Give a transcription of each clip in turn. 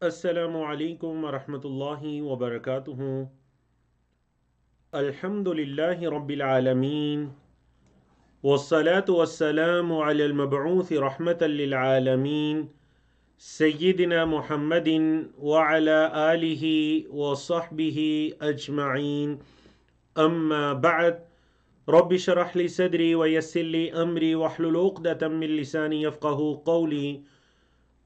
السلام علیکم ورحمۃ اللہ وبرکاتہ۔ الحمد للہ رب العالمین والصلاة والسلام علی المبعوث رحمة للعالمین سیدنا محمد وعلى آلہ وصحبہ اجمعین، اما بعد۔ رب اشرح لی صدری ویسر لی امری واحلل عقدۃ من لسانی یفقہوا قولی۔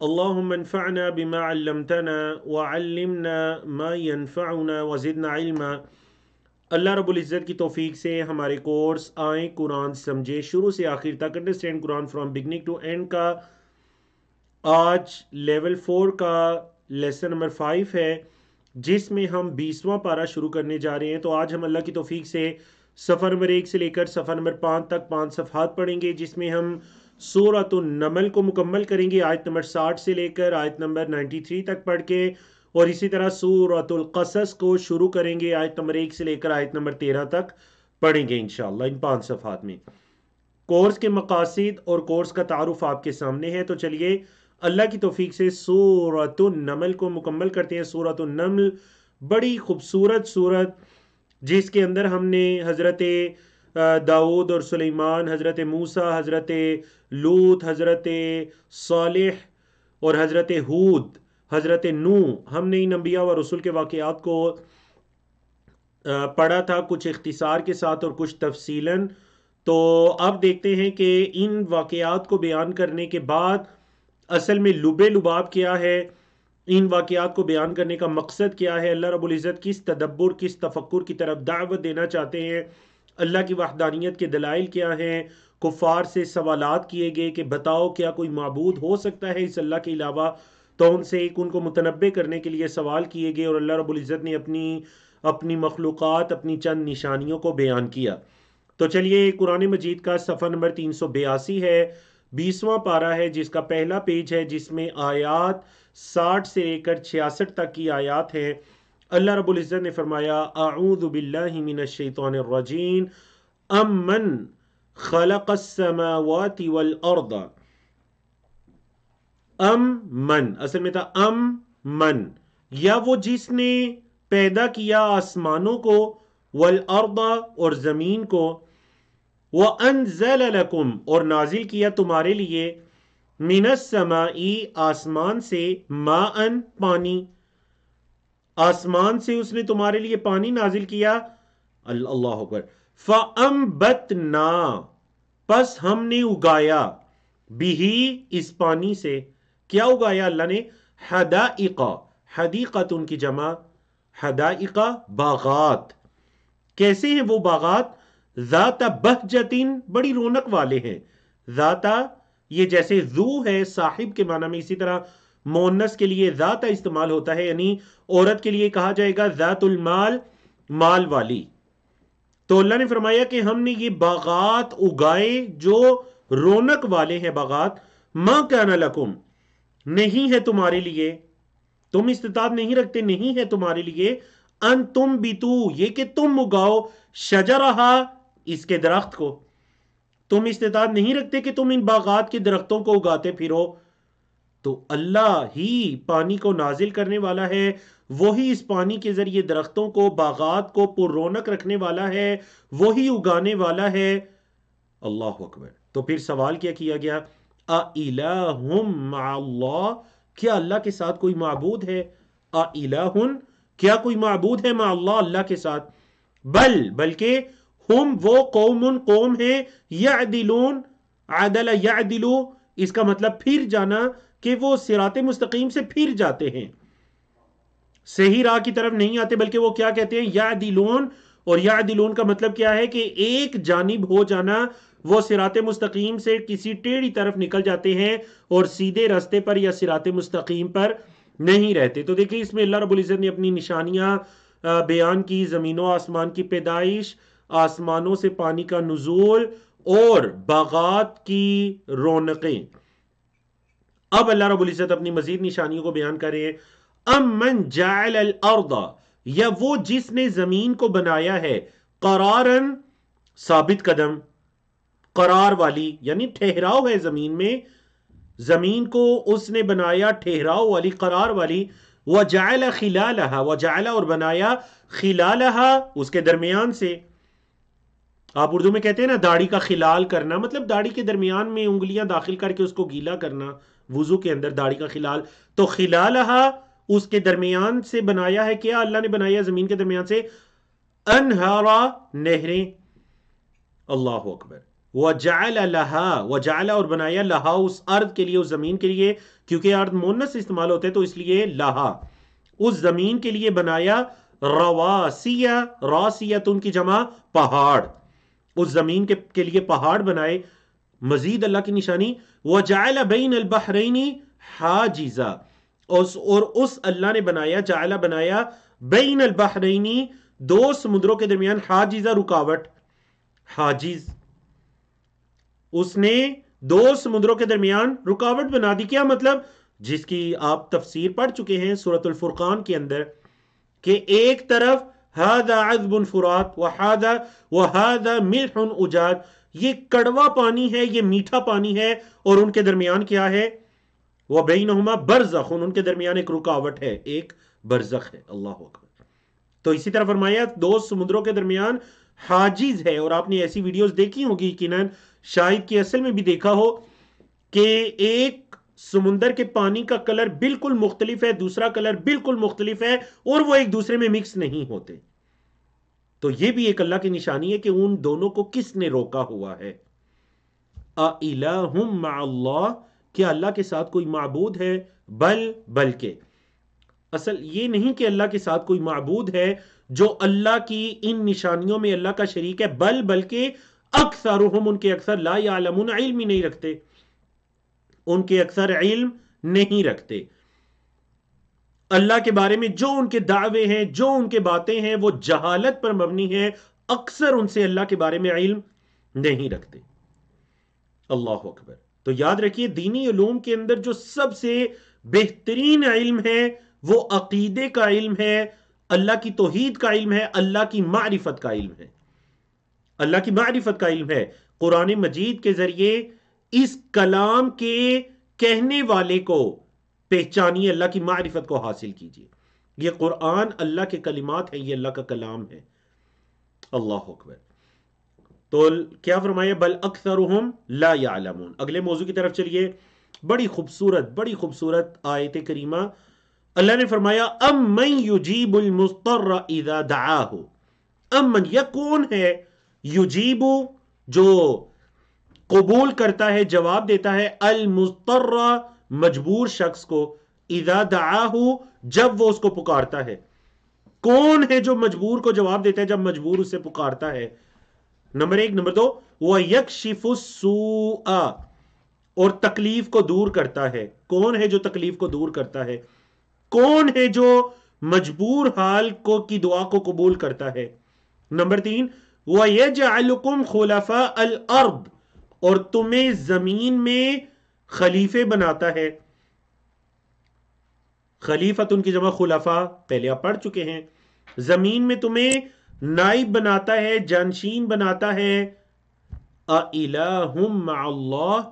اللهم انفعنا بما علمتنا وعلمنا ما ينفعنا وزدنا علما۔ اللہ رب العزت کی توفیق سے ہمارے کورس آئیں قرآن سمجھے شروع سے آخر تک، understand Quran from beginning to end کا آج لیول 4 کا لیسن نمبر 5 ہے، جس میں ہم 20واں پارہ شروع کرنے جا رہے ہیں۔ تو آج ہم اللہ کی توفیق سے صفحہ نمبر 1 سے لے کر صفحہ نمبر 5 تک 5 صفحات پڑھیں گے، جس میں ہم سورۃ النمل کو مکمل کریں گے، آیت نمبر 60 سے لے کر آیت نمبر 93 تک پڑھ کے، اور اسی طرح سورۃ القصص کو شروع کریں گے، آیت نمبر 1 سے لے کر آیت نمبر 13 تک پڑھیں گے انشاءاللہ ان 5 صفحات میں۔ کورس کے مقاصد اور کورس کا تعارف آپ کے سامنے ہے، تو چلیے اللہ کی توفیق سے سورۃ النمل کو مکمل کرتے ہیں۔ سورۃ النمل بڑی خوبصورت سورت، جس کے اندر ہم نے حضرت داؤد اور سلیمان، حضرت موسیٰ، حضرت لوط، حضرت صالح اور حضرت ہود، حضرت نوح، ہم نے ان انبیاء و رسول کے واقعات کو پڑھا تھا، کچھ اختصار کے ساتھ اور کچھ تفصیلاً۔ تو اب دیکھتے ہیں کہ ان واقعات کو بیان کرنے کے بعد اصل میں لب لباب کیا ہے، ان واقعات کو بیان کرنے کا مقصد کیا ہے، اللہ رب العزت کس تدبر، کس تفکر کی طرف دعوت دینا چاہتے ہیں، اللہ کی وحدانیت کے دلائل کیا ہیں۔ کفار سے سوالات کیے گئے کہ بتاؤ کیا کوئی معبود ہو سکتا ہے اس اللہ کے علاوہ، تو ان سے ان کو متنبع کرنے کے لیے سوال کیے گئے، اور اللہ رب العزت نے اپنی مخلوقات، اپنی چند نشانیوں کو بیان کیا۔ تو چلیے قرآن مجید کا صفحہ نمبر 382 ہے، 20واں پارہ ہے، جس کا پہلا پیج ہے، جس میں آیات 60 سے لے کر 66 تک کی آیات ہیں۔ اللہ رب العزت نے فرمایا: اعوذ باللہ من الشیطان الرجیم، امن خلق السماوات والارض۔ من اصل میں تھا من، یا وہ جس نے پیدا کیا آسمانوں کو، والارض اور زمین کو، وانزل لکم اور نازل کیا تمہارے لیے، من السماء آسمان سے، ماء پانی، آسمان سے اس نے تمہارے لیے پانی نازل کیا، اللہ اکبر، فَأَنبَتْنَا پس ہم نے اگایا، بھی اس پانی سے، کیا اگایا اللہ نے؟ حدائق، حدیقتن کی جمع حدائق، باغات۔ کیسے ہیں وہ باغات؟ ذات بہجتن بڑی رونق والے ہیں، ذات یہ جیسے ذو ہے صاحب کے معنی میں، اسی طرح مؤنث کے لیے ذات استعمال ہوتا ہے، یعنی عورت کے لیے کہا جائے گا ذات المال، مال والی۔ تو اللہ نے فرمایا کہ ہم نے یہ باغات اگائے جو رونق والے ہیں باغات، ما کان لکم نہیں ہے تمہارے لیے، تم استطاعت نہیں رکھتے، نہیں ہے تمہارے لیے، ان تم بیتو یہ کہ تم اگاؤ، شجرہا اس کے درخت کو، تم استطاعت نہیں رکھتے کہ تم ان باغات کے درختوں کو اگاتے پھرو۔ تو اللہ ہی پانی کو نازل کرنے والا ہے، وہی اس پانی کے ذریعے درختوں کو، باغات کو پر رونق رکھنے والا ہے، وہی اگانے والا ہے۔ اللہ اکبر۔ تو پھر سوال کیا کیا گیا؟ اِلَٰهٌ مَّعَ اللَّهِ کیا اللہ کے ساتھ کوئی معبود ہے؟ اِلَٰهٌ کیا کوئی معبود ہے مع اللہ اللہ کے ساتھ؟ بلکہ ہم وہ قوم ہیں، یعدلون عدل یعدلو اس کا مطلب پھر جانا، کہ وہ صراط مستقیم سے پھر جاتے ہیں، صحیح راہ کی طرف نہیں آتے، بلکہ وہ کیا کہتے ہیں؟ یعدلون، اور یعدلون کا مطلب کیا ہے؟ کہ ایک جانب ہو جانا، وہ صراط مستقیم سے کسی ٹیڑھی طرف نکل جاتے ہیں اور سیدھے راستے پر یا صراط مستقیم پر نہیں رہتے۔ تو دیکھیں اس میں اللہ رب العزت نے اپنی نشانیاں بیان کی، زمین و آسمان کی پیدائش، آسمانوں سے پانی کا نزول، اور باغات کی رونقیں۔ اب اللہ رب العزت اپنی مزید نشانیوں کو بیان کر رہے ہیں۔ امن جعل الارض یا وہ جس نے زمین کو بنایا ہے، قرارن ثابت قدم، قرار والی، یعنی ٹھہراؤ ہے زمین میں، زمین کو اس نے بنایا ٹھہراؤ والی، قرار والی. وَجَعَلَ خِلَالَهَا، وَجَعَلَ اور بنایا، خِلَالَهَا اس کے درمیان سے. آپ اردو میں کہتے ہیں نا داڑھی کا خلال کرنا، مطلب داڑھی کے درمیان میں انگلیاں داخل کر کے اس کو گیلا کرنا، وضو کے اندر داڑھی کا خلال. تو خِلَالَهَا اس کے درمیان سے بنایا ہے کیا اللہ نے بنایا زمین کے درمیان سے، انہارا نہریں. اللہ اکبر. وَجَعَلَ لَهَا، وَجَعَلَ اور بنایا، لہا اس ارض کے لیے، اس زمین کے لیے، کیونکہ ارض مونس استعمال ہوتے تو اس لیے لہا، اس زمین کے لیے بنایا، رواسیہ، راسیتن کی جمع پہاڑ، اس زمین کے لیے پہاڑ بنائے. مزید اللہ کی نشانی، وَجَعَلَ بَيْنَ الْبَحْرَيْنِ حَاجِزًا، اور اس اللہ نے بنایا، جعل بنایا، بین البحرینی دو سمندروں کے درمیان، حاجزہ رکاوٹ، حاجز اس نے دو سمندروں کے درمیان رکاوٹ بنا دی. کیا مطلب؟ جس کی آپ تفسیر پڑھ چکے ہیں سورۃ الفرقان کے اندر، کہ ایک طرف هذا عذب فرات وهذا ملح اجاج، یہ کڑوا پانی ہے، یہ میٹھا پانی ہے، اور ان کے درمیان کیا ہے، وبینہما برزخ، ان کے درمیان ایک رکاوٹ ہے، ایک برزخ ہے. اللہ اکبر. تو اسی طرح فرمایا دو سمندروں کے درمیان حاجز ہے. اور آپ نے ایسی ویڈیوز دیکھی ہوگی یقیناً، شاید کہ اصل میں بھی دیکھا ہو، کہ ایک سمندر کے پانی کا کلر بالکل مختلف ہے، دوسرا کلر بالکل مختلف ہے، اور وہ ایک دوسرے میں مکس نہیں ہوتے. تو یہ بھی ایک اللہ کی نشانی ہے کہ ان دونوں کو کس نے روکا ہوا ہے. اِلَٰهٌ مَّعَ اللَّهِ، کیا اللہ کے ساتھ کوئی معبود ہے، بلکہ اصل یہ نہیں کہ اللہ کے ساتھ کوئی معبود ہے جو اللہ کی ان نشانیوں میں اللہ کا شریک ہے، بلکہ اکثرہم، ان کے اکثر، لا یعلمون، علم ہی نہیں رکھتے، ان کے اکثر علم نہیں رکھتے. اللہ کے بارے میں جو ان کے دعوے ہیں، جو ان کے باتیں ہیں، وہ جہالت پر مبنی ہے، اکثر ان سے اللہ کے بارے میں علم نہیں رکھتے. اللہ اکبر. تو یاد رکھیے دینی علوم کے اندر جو سب سے بہترین علم ہے وہ عقیدے کا علم ہے، اللہ کی توحید کا علم ہے، اللہ کی معرفت کا علم ہے، اللہ کی معرفت کا علم ہے. قرآن مجید کے ذریعے اس کلام کے کہنے والے کو پہچانیے، اللہ کی معرفت کو حاصل کیجیے. یہ قرآن اللہ کے کلمات ہیں، یہ اللہ کا کلام ہے. اللہ اکبر. تو کیا فرمایا، بل اکثرہم لا یعلمون. اگلے موضوع کی طرف چلیے. بڑی خوبصورت آیت کریمہ. اللہ نے فرمایا امن یجیب المضطر اذا دعاہ، امن، یہ کون ہے، یجیب جو قبول کرتا ہے، جواب دیتا ہے، المضطر مجبور شخص کو، اذا دعاہ جب وہ اس کو پکارتا ہے. کون ہے جو مجبور کو جواب دیتا ہے جب مجبور اسے پکارتا ہے؟ نمبر ایک. نمبر دو، وَيَكْشِفُ السُّوءَ، اور تکلیف کو دور کرتا ہے. کون ہے جو تکلیف کو دور کرتا ہے؟ کون ہے جو مجبور حال کو کی دعا کو قبول کرتا ہے؟ نمبر تین، وَيَجْعَلُكُمْ خُلَفَاءَ الْأَرْضِ، اور تمہیں زمین میں خلیفے بناتا ہے. خلیفتن کی جمع خلفاء، پہلے آپ پڑھ چکے ہیں. زمین میں تمہیں نائب بناتا ہے، جانشین بناتا ہے. اِلَٰهٌ مَّعَ اللَّهِ،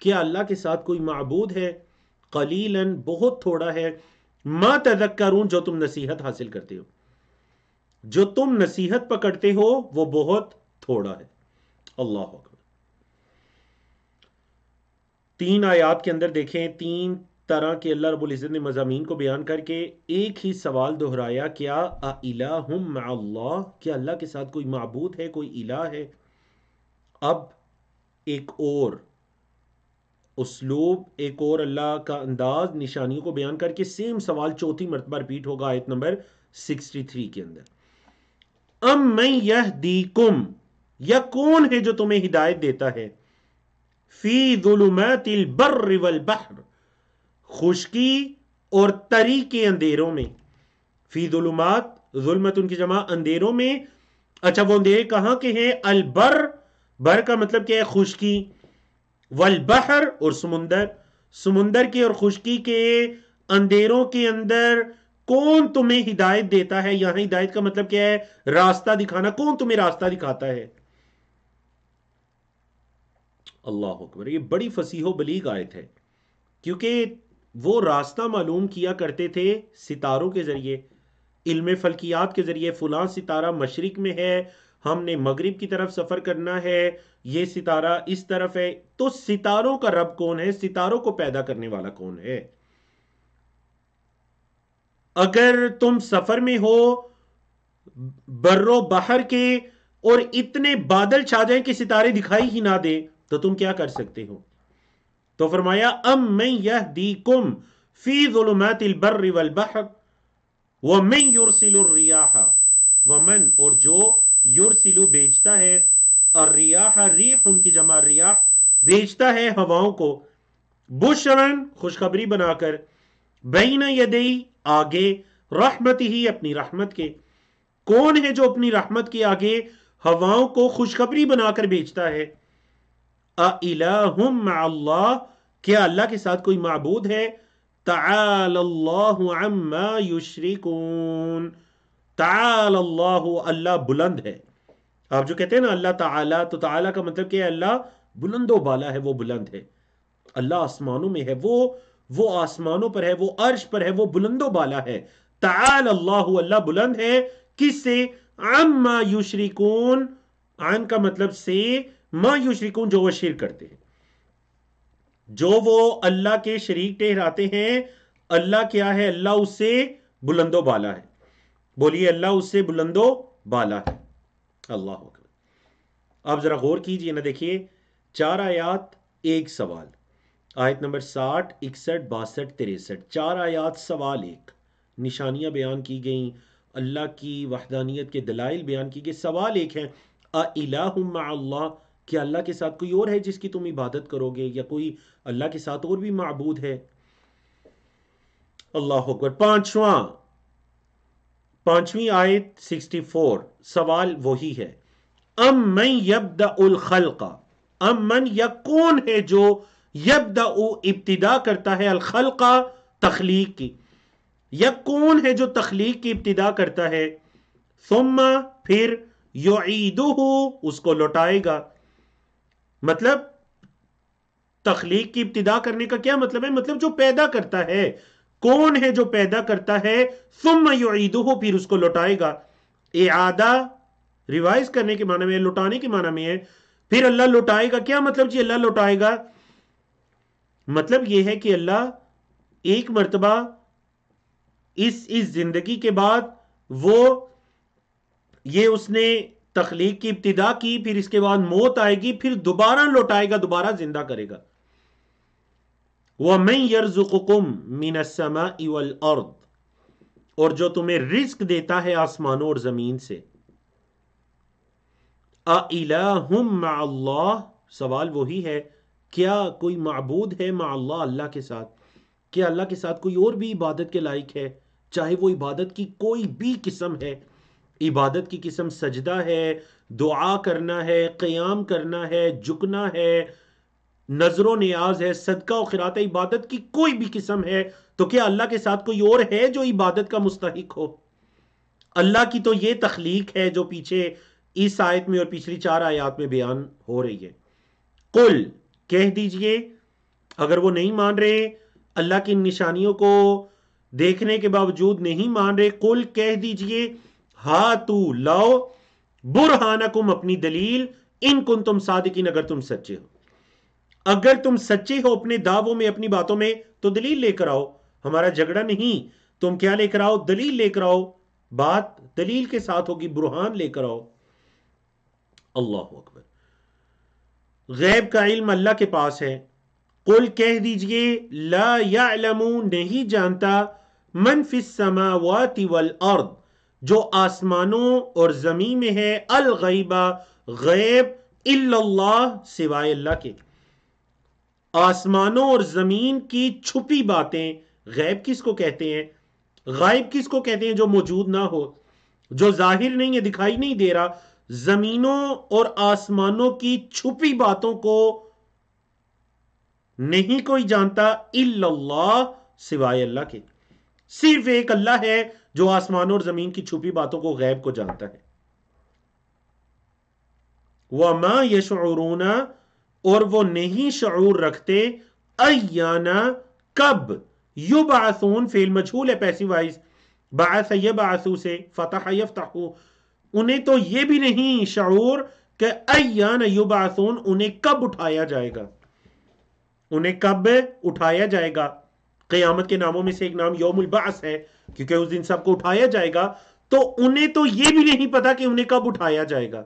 کیا اللہ کے ساتھ کوئی معبود ہے، قلیلاً، بہت تھوڑا ہے، ما تذکرون، جو تم نصیحت حاصل کرتے ہو، جو تم نصیحت پکڑتے ہو وہ بہت تھوڑا ہے. اللہ اکبر. تین آیات کے اندر دیکھیں، تین طرح کے اللہ رب العزت نے مضامین کو بیان کر کے ایک ہی سوال دہرایا، کیا اِلَٰهٌ مَّعَ اللَّهِ، کیا اللہ کے ساتھ کوئی معبود ہے، کوئی الہ ہے. اب ایک اور اسلوب، ایک اور اللہ کا انداز نشانیوں کو بیان کر کے سیم سوال چوتھی مرتبہ ریپیٹ ہوگا آیت نمبر 63 کے اندر. ام من یہدیکم، یا کون ہے جو تمہیں ہدایت دیتا ہے، فی ظلمات البر والبحر، خشکی اور تری کے اندھیروں میں. فی ظلمات، ظلمت ان کی جمع اندھیروں میں. اچھا وہ اندھیرے کہاں کے ہیں؟ البر، بر کا مطلب کیا ہے، خشکی، والبحر، اور سمندر. سمندر کے اور خشکی کے اندھیروں کے اندر کون تمہیں ہدایت دیتا ہے؟ یہاں ہدایت کا مطلب کیا ہے؟ راستہ دکھانا. کون تمہیں راستہ دکھاتا ہے؟ اللہ اکبر. یہ بڑی فصیح و بلیغ آیت ہے. کیونکہ وہ راستہ معلوم کیا کرتے تھے ستاروں کے ذریعے، علم فلکیات کے ذریعے، فلاں ستارہ مشرق میں ہے، ہم نے مغرب کی طرف سفر کرنا ہے، یہ ستارہ اس طرف ہے. تو ستاروں کا رب کون ہے؟ ستاروں کو پیدا کرنے والا کون ہے؟ اگر تم سفر میں ہو بر و بحر کے اور اتنے بادل چھا جائیں کہ ستارے دکھائی ہی نہ دے تو تم کیا کر سکتے ہو؟ تو فرمایا ام من یہدیکم فی ظلمات البر والبحر ومن یرسل الریاح، ومن اور جو یرسلو بھیجتا ہے، الریاح ریح ان کی جمع ریاح، بھیجتا ہے ہواؤں کو، بشرن خوشخبری بنا کر، بین یدی آگے، رحمت ہی اپنی رحمت کے. کون ہے جو اپنی رحمت کے آگے ہواؤں کو خوشخبری بنا کر بھیجتا ہے؟ اِلَٰهٌ مع اللہ، کیا اللہ کے ساتھ کوئی معبود ہے؟ تعالی اللہ عما یشرکون، تعالی اللہ، اللہ بلند ہے. آپ جو کہتے ہیں نا اللہ تعالی، تو تعالی کا مطلب کیا ہے؟ اللہ بلند و بالا ہے، وہ بلند ہے. اللہ آسمانوں میں ہے، وہ آسمانوں پر ہے، وہ عرش پر ہے، وہ بلند و بالا ہے. تعالی اللہ، اللہ بلند ہے. کس سے؟ عما یشرکون، عن کا مطلب سے، ما یشرکون جو وہ شرک کرتے ہیں، جو وہ اللہ کے شریک ٹھہراتے ہیں. اللہ کیا ہے؟ اللہ اس سے بلند و بالا ہے. بولیے اللہ اس سے بلند و بالا ہے. اللہ اکبر. آپ ذرا غور کیجئے نا، دیکھیے 4 آیات 1 سوال، آیت نمبر 60 61 62 63، 4 آیات سوال 1، نشانیاں بیان کی گئیں، اللہ کی وحدانیت کے دلائل بیان کی گئی. سوال ایک ہے، اِلَٰهٌ مع اللہ، کیا اللہ کے ساتھ کوئی اور ہے جس کی تم عبادت کرو گے، یا کوئی اللہ کے ساتھ اور بھی معبود ہے؟ اللہ اکبر. پانچویں آیت 64، سوال وہی ہے، ام من یبدأ الخلق، ام من، یا کون ہے جو یبدأ ابتدا کرتا ہے، الخلق تخلیق کی، یا کون ہے جو تخلیق کی ابتدا کرتا ہے، ثم پھر یعیدہ اس کو لوٹائے گا. مطلب تخلیق کی ابتدا کرنے کا کیا مطلب ہے؟ مطلب جو پیدا کرتا ہے. کون ہے جو پیدا کرتا ہے؟ ثم یعیدہ پھر اس کو لوٹائے گا. اعادہ ریوائز کرنے کے معنی میں، لوٹانے کے معنی میں ہے. پھر اللہ لوٹائے گا، کیا مطلب جی اللہ لوٹائے گا؟ مطلب یہ ہے کہ اللہ ایک مرتبہ اس زندگی کے بعد وہ یہ اس نے تخلیق کی ابتدا کی، پھر اس کے بعد موت آئے گی، پھر دوبارہ لوٹائے گا، دوبارہ زندہ کرے گا. وَمَن يَرْزُقُكُم مِّنَ السَّمَاءِ وَالْأَرْضِ، اور جو تمہیں رزق دیتا ہے آسمانوں اور زمین سے. اِلَٰهٌ مَّعَ اللَّهِ، سوال وہی ہے، کیا کوئی معبود ہے مع اللہ، اللہ کے ساتھ؟ کیا اللہ کے ساتھ کوئی اور بھی عبادت کے لائق ہے؟ چاہے وہ عبادت کی کوئی بھی قسم ہے. عبادت کی قسم سجدہ ہے، دعا کرنا ہے، قیام کرنا ہے، جھکنا ہے، نظر و نیاز ہے، صدقہ و خیرات ہے، عبادت کی کوئی بھی قسم ہے، تو کیا اللہ کے ساتھ کوئی اور ہے جو عبادت کا مستحق ہو؟ اللہ کی تو یہ تخلیق ہے جو پیچھے اس آیت میں اور پچھلی 4 آیات میں بیان ہو رہی ہے. قل، کہہ دیجئے، اگر وہ نہیں مان رہے، اللہ کی نشانیوں کو دیکھنے کے باوجود نہیں مان رہے، قل کہہ دیجئے، ہاتو لاؤ، برہانکم اپنی دلیل، ان کنتم صادقین اگر تم سچے ہو. اگر تم سچے ہو اپنے دعووں میں، اپنی باتوں میں، تو دلیل لے کر آؤ. ہمارا جھگڑا نہیں، تم کیا لے کر آؤ؟ دلیل لے کر آؤ. بات دلیل کے ساتھ ہوگی، برہان لے کر آؤ. اللہ اکبر. غیب کا علم اللہ کے پاس ہے. قل کہہ دیجئے، لا یعلم نہیں جانتا، من فی السماوات والارض جو آسمانوں اور زمین میں ہے، الغیبہ غیب، الا اللہ سوائے اللہ کے. آسمانوں اور زمین کی چھپی باتیں غیب کس کو کہتے ہیں؟ غائب کس کو کہتے ہیں؟ جو موجود نہ ہو، جو ظاہر نہیں ہے، دکھائی نہیں دے رہا. زمینوں اور آسمانوں کی چھپی باتوں کو نہیں کوئی جانتا، الا اللہ سوائے اللہ کے. صرف ایک اللہ ہے جو آسمانوں اور زمین کی چھپی باتوں کو، غیب کو جانتا ہے. وَمَا يَشْعُرُونَ، اور وہ نہیں شعور رکھتے، ایانا کب، یبعثون فعل مجہول ہے پیسو وائز، بعث یبعثو سے، فتح یفتح، انہیں تو یہ بھی نہیں شعور کہ ایان یبعثون انہیں کب اٹھایا جائے گا، انہیں کب اٹھایا جائے گا۔ قیامت کے ناموں میں سے ایک نام یوم البعث ہے، کیونکہ اس دن سب کو اٹھایا جائے گا، تو انہیں تو یہ بھی نہیں پتا کہ انہیں کب اٹھایا جائے گا۔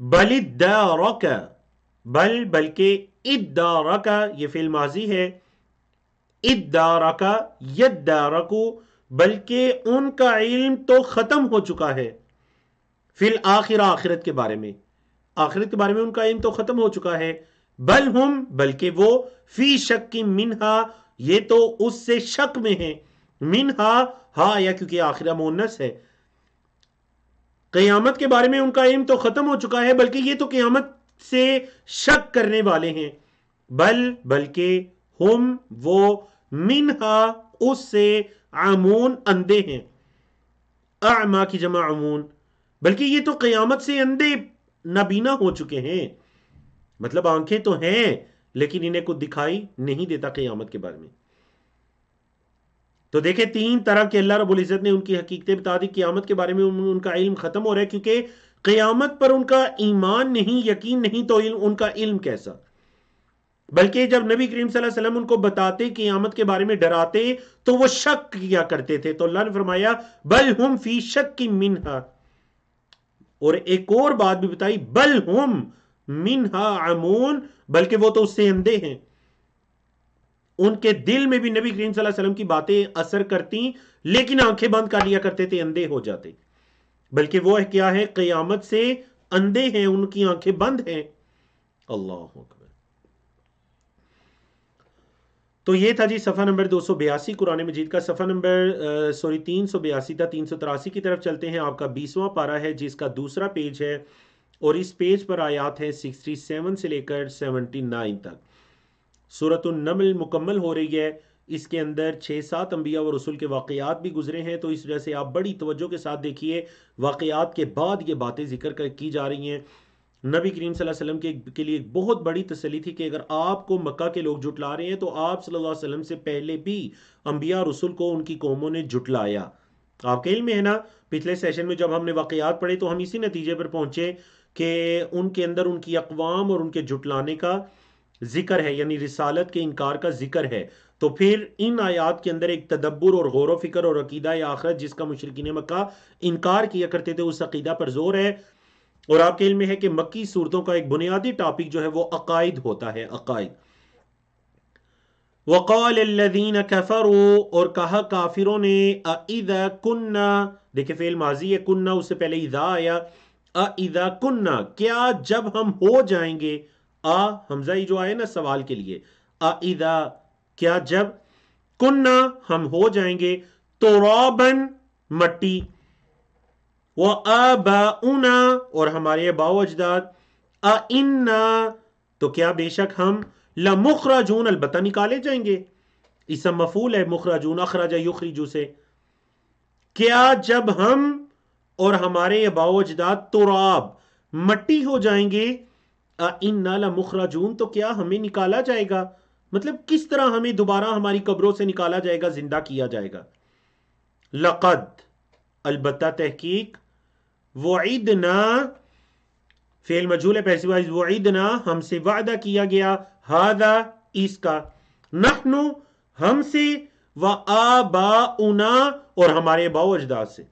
بل ادارک، بلکہ ادارک یہ فعل ماضی ہے، ادارک یدارکو، بلکہ ان کا علم تو ختم ہو چکا ہے، فی الآخرہ آخرت کے بارے میں، آخرت کے بارے میں ان کا علم تو ختم ہو چکا ہے، بل ہم بلکہ وہ فی شک منہا یہ تو اس سے شک میں ہیں، منہا ہاں یا کیونکہ آخرہ مؤنث ہے، قیامت کے بارے میں ان کا علم تو ختم ہو چکا ہے بلکہ یہ تو قیامت سے شک کرنے والے ہیں، بلکہ ہم وہ منہا اس سے عمون اندھے ہیں، اعما کی جمع عمون، بلکہ یہ تو قیامت سے اندھے نابینا ہو چکے ہیں، مطلب آنکھیں تو ہیں لیکن انہیں کو دکھائی نہیں دیتا قیامت کے بارے میں۔ تو دیکھیں تین طرح کے اللہ رب العزت نے ان کی حقیقتیں بتا دی، قیامت کے بارے میں ان کا علم ختم ہو رہا ہے کیونکہ قیامت پر ان کا ایمان نہیں، یقین نہیں، تو ان کا علم کیسا؟ بلکہ جب نبی کریم صلی اللہ علیہ وسلم ان کو بتاتے قیامت کے بارے میں ڈراتے تو وہ شک کیا کرتے تھے، تو اللہ نے فرمایا بل ہم فی شک منہا، اور ایک اور بات بھی بتائی بل ہم منہا عمون، بلکہ وہ تو اس سے اندھے ہیں، ان کے دل میں بھی نبی کریم صلی اللہ علیہ وسلم کی باتیں اثر کرتی لیکن آنکھیں بند کر لیا کرتے تھے، اندھے ہو جاتے، بلکہ وہ کیا ہے قیامت سے اندھے ہیں، ان کی آنکھیں بند ہیں۔ اللہ اکبر۔ تو یہ تھا جی صفحہ نمبر 282 قرآن مجید کا، صفحہ نمبر 382 تھا، 383 کی طرف چلتے ہیں، آپ کا 20واں پارہ ہے جس کا دوسرا پیج ہے، اور اس پیج پر آیات ہیں 67 سے لے کر 79 تک۔ سورۃ النمل مکمل ہو رہی ہے، اس کے اندر 6-7 انبیاء و رسول کے واقعات بھی گزرے ہیں، تو اس وجہ سے آپ بڑی توجہ کے ساتھ دیکھیے، واقعات کے بعد یہ باتیں ذکر کی جا رہی ہیں۔ نبی کریم صلی اللہ علیہ وسلم کے لیے ایک بہت بڑی تسلی تھی کہ اگر آپ کو مکہ کے لوگ جھٹلا رہے ہیں تو آپ صلی اللہ علیہ وسلم سے پہلے بھی انبیاء رسول کو ان کی قوموں نے جھٹلایا۔ آپ کے علم میں ہے نا، پچھلے سیشن میں جب ہم نے واقعات پڑھے تو ہم اسی نتیجے پر پہنچے کہ ان کے اندر ان کی اقوام اور ان کے جھٹلانے کا ذکر ہے، یعنی رسالت کے انکار کا ذکر ہے۔ تو پھر ان آیات کے اندر ایک تدبر اور غور و فکر اور عقیدہ آخرت جس کا مشرکین مکہ انکار کیا کرتے تھے، اس عقیدہ پر زور ہے، اور آپ کے علم میں ہے کہ مکی صورتوں کا ایک بنیادی ٹاپک جو ہے وہ عقائد ہوتا ہے، عقائد۔ وقال الذین کفروا، اور کہا کافروں نے، اذا کننا، دیکھیں فعل ماضی ہے، کننا اس سے پہلے اذا آیا، اذا کننا کیا جب ہم ہو جائیں گے، حمزہ جو آئے نا سوال کے لیے، اذا کیا جب، کننا ہم ہو جائیں گے، ترابن مٹی، وآباؤنا اور ہمارے آباء و اجداد، اِنَّا تو کیا بے شک ہم، لمخرجون البتہ نکالے جائیں گے، اسم مفعول ہے مخرجون، اخرج یخرج سے، کیا جب ہم اور ہمارے آباء و اجداد تراب مٹی ہو جائیں گے، اِنَّا لمخرجون تو کیا ہمیں نکالا جائے گا، مطلب کس طرح ہمیں دوبارہ ہماری قبروں سے نکالا جائے گا، زندہ کیا جائے گا۔ لقد البتہ تحقیق، وعدنا فعل مجہول ہے پیسو وائز، وعدنا ہم سے وعدہ کیا گیا، ہذا اس کا، نحن ہم سے، وآباؤنا اور ہمارے آباء و اجداد سے،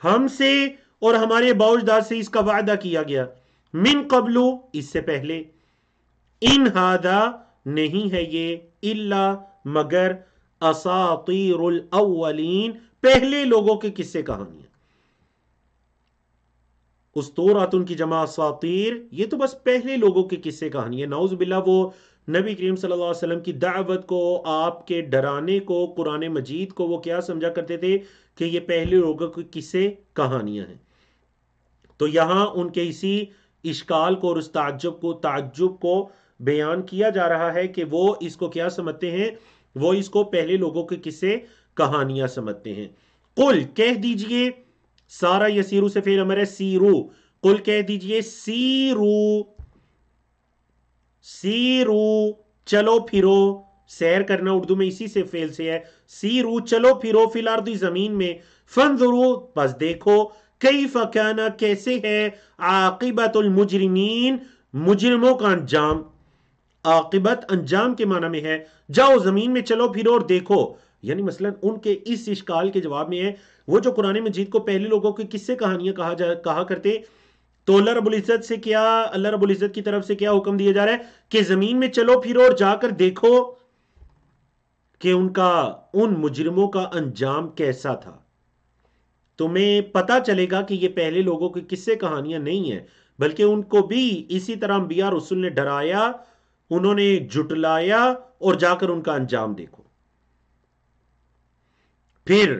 ہم سے اور ہمارے آباء و اجداد سے اس کا وعدہ کیا گیا، من قبل اس سے پہلے، ان ھذا نہیں ہے یہ، الا مگر، اساطیر الاولین پہلے لوگوں کے قصے کہانیاں، اسطورات ان کی جمع اساطیر، یہ تو بس پہلے لوگوں کے قصے کہانی ہے۔ نعوذ باللہ وہ نبی کریم صلی اللہ علیہ وسلم کی دعوت کو، آپ کے ڈرانے کو، قرآن مجید کو وہ کیا سمجھا کرتے تھے کہ یہ پہلے لوگوں کے قصے کہانیاں ہیں۔ تو یہاں ان کے اسی اشکال کو اور اس تعجب کو بیان کیا جا رہا ہے کہ وہ اس کو کیا سمجھتے ہیں، وہ اس کو پہلے لوگوں کے قصے کہانیاں سمجھتے ہیں۔ قل کہہ دیجئے، سارا یسیرو سے فعل امر ہے، سیرو، قل کہہ دیجئے، سیرو، سیرو چلو پھرو، سیر کرنا اردو میں اسی سے فعل سے ہے، سیرو چلو پھرو، فی الارض زمین میں، فانظرو بس دیکھو، کیف کان کیسے ہے، عاقبت المجرمین مجرموں کا انجام، عاقبت انجام کے معنی میں ہے جاؤ زمین میں چلو پھرو اور دیکھو، یعنی مثلا ان کے اس اشکال کے جواب میں ہے وہ جو قرآن مجید کو پہلے لوگوں کی قصے کہانیاں کہا کرتے، تو اللہ رب العزت سے کیا، اللہ رب العزت کی طرف سے کیا حکم دیا جا رہا ہے کہ زمین میں چلو پھرو اور جا کر دیکھو کہ ان مجرموں کا انجام کیسا تھا، تمہیں پتا چلے گا کہ یہ پہلے لوگوں کی قصے کہانیاں نہیں ہیں، بلکہ ان کو بھی اسی طرح انبیاء رسول نے ڈرایا، انہوں نے جھٹلایا، اور جا کر ان کا انجام دیکھو۔ پھر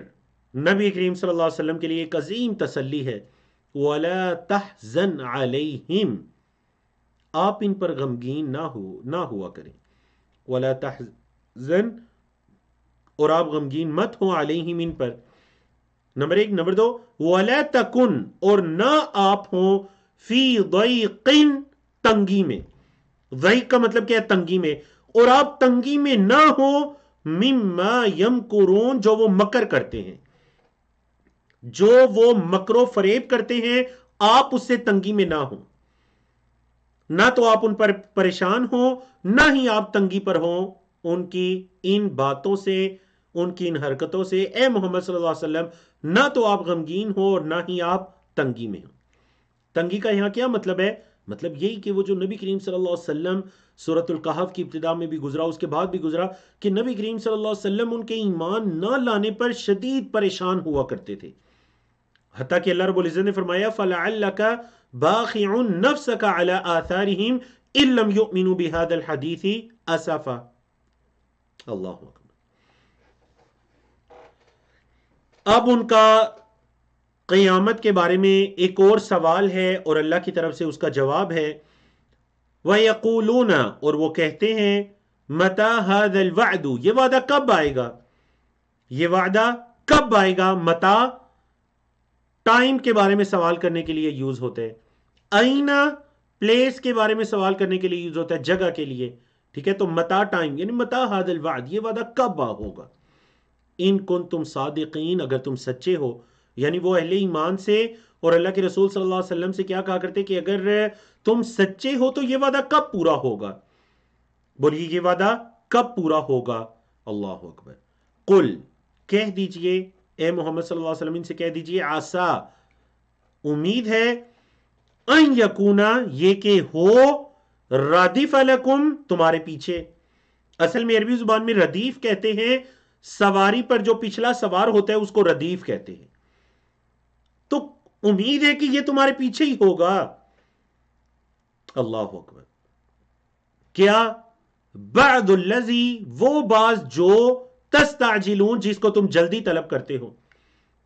نبی کریم صلی اللہ علیہ وسلم کے لیے ایک عظیم تسلی ہے، وَلَا تَحْزَنْ عَلَيْهِمْ، آپ ان پر غمگین نہ ہوا کریں، وَلَا تَحْزَنْ، اور آپ غمگین مت ہوں، علیہم ان پر، نمبر ایک۔ نمبر دو، وَلَا تَكُنْ، اور نہ آپ ہوں، فی ضیق، تنگی میں، ضیق کا مطلب کیا ہے، تنگی میں، اور آپ تنگی میں نہ ہوں، مما یمکرون، جو وہ مکر کرتے ہیں، جو وہ مکر و فریب کرتے ہیں، آپ اس سے تنگی میں نہ ہوں، نہ تو آپ ان پر پریشان ہوں، نہ ہی آپ تنگی پر ہوں ان کی ان باتوں سے، ان کی ان حرکتوں سے، اے محمد صلی اللہ علیہ وسلم، نہ تو آپ غمگین ہو اور نہ ہی آپ تنگی میں ہوں۔ تنگی کا یہاں کیا مطلب ہے؟ مطلب یہی کہ وہ جو نبی کریم صلی اللہ علیہ وسلم سورۃ الکہف کی ابتدا میں بھی گزرا، اس کے بعد بھی گزرا، کہ نبی کریم صلی اللہ علیہ وسلم ان کے ایمان نہ لانے پر شدید پریشان ہوا کرتے تھے، حتیٰ کہ اللہ رب العزت نے فرمایا فَلَعَلَّكَ بَاخِعٌ نَفْسَكَ عَلَىٰ آثَارِهِمْ إِن لَّمْ يُؤْمِنُوا بِهَذَا الْحَدِيثِ أَسَفًا۔ اللہ اکبر۔ اب ان کا قیامت کے بارے میں ایک اور سوال ہے اور اللہ کی طرف سے اس کا جواب ہے، وَيَقُولُونَ، اور وہ کہتے ہیں، مَتَىٰ هَٰذَا الْوَعْدُ، یہ وعدہ کب آئے گا، یہ وعدہ کب آئے گا، متا ٹائم کے بارے میں سوال کرنے کے لیے یوز ہوتا ہے، آئینہ پلیس کے بارے میں سوال کرنے کے لیے یوز ہوتا ہے، جگہ کے لیے، ٹھیک ہے، تو متا ٹائم یعنی متا ہذا الوعد، یہ وعدہ کب ہوگا، ان کنتم صادقین، اگر تم سچے ہو، یعنی وہ اہل ایمان سے اور اللہ کے رسول صلی اللہ علیہ وسلم سے کیا کہا کرتے کہ اگر تم سچے ہو تو یہ وعدہ کب پورا ہوگا، بولیے یہ وعدہ کب پورا ہوگا، اللہ اکبر۔ قل، کہہ دیجئے اے محمد صلی اللہ علیہ وسلم، ان سے کہہ دیجئے، عسا، امید ہے، ان یکونا، یہ کہ ہو، ردیف لکم، تمہارے پیچھے، اصل میں عربی زبان میں ردیف کہتے ہیں سواری پر جو پچھلا سوار ہوتا ہے اس کو ردیف کہتے ہیں، تو امید ہے کہ یہ تمہارے پیچھے ہی ہوگا، اللہ اکبر۔ کیا، بعد الذی، وہ باز جو، تستعجلون، جس کو تم جلدی طلب کرتے ہو،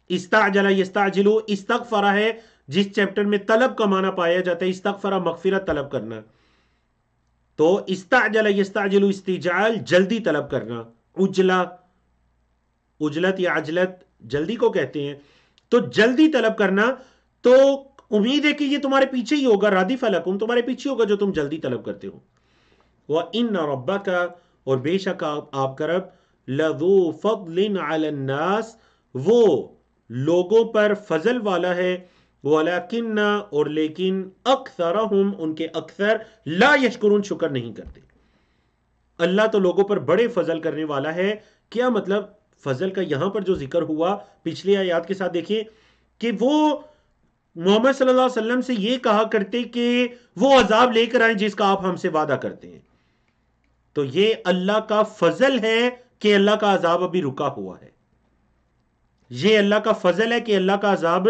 استعجل یستعجلو، استغفرہ ہے جس چیپٹر میں طلب کا معنی پایا جاتا ہے، استغفرہ مغفرت طلب کرنا، تو استعجل یستعجلو، استعجال جلدی طلب کرنا، اجلا، اجلت یا عجلت جلدی کو کہتے ہیں، تو جلدی طلب کرنا، تو امید ہے کہ یہ تمہارے پیچھے ہی ہوگا، رادف لکم، تمہارے پیچھے ہوگا جو تم جلدی طلب کرتے ہو، وَإِنَّ رَبَّكَ، اور بے شک آپ کا رب، لَذُو فَضْلٍ عَلَى النَّاسِ، وہ لوگوں پر فضل والا ہے، وَلَكِنَّ، اور لیکن، أَكْثَرَهُمْ، ان کے اکثر، لا یشکرون، شکر نہیں کرتے۔ اللہ تو لوگوں پر بڑے فضل کرنے والا ہے، کیا مطلب فضل کا یہاں پر جو ذکر ہوا پچھلی آیات کے ساتھ دیکھیں کہ وہ محمد صلی اللہ علیہ وسلم سے یہ کہا کرتے کہ وہ عذاب لے کر آئیں جس کا آپ ہم سے وعدہ کرتے ہیں، تو یہ اللہ کا فضل ہے کہ اللہ کا عذاب ابھی رکا ہوا ہے، یہ اللہ کا فضل ہے کہ اللہ کا عذاب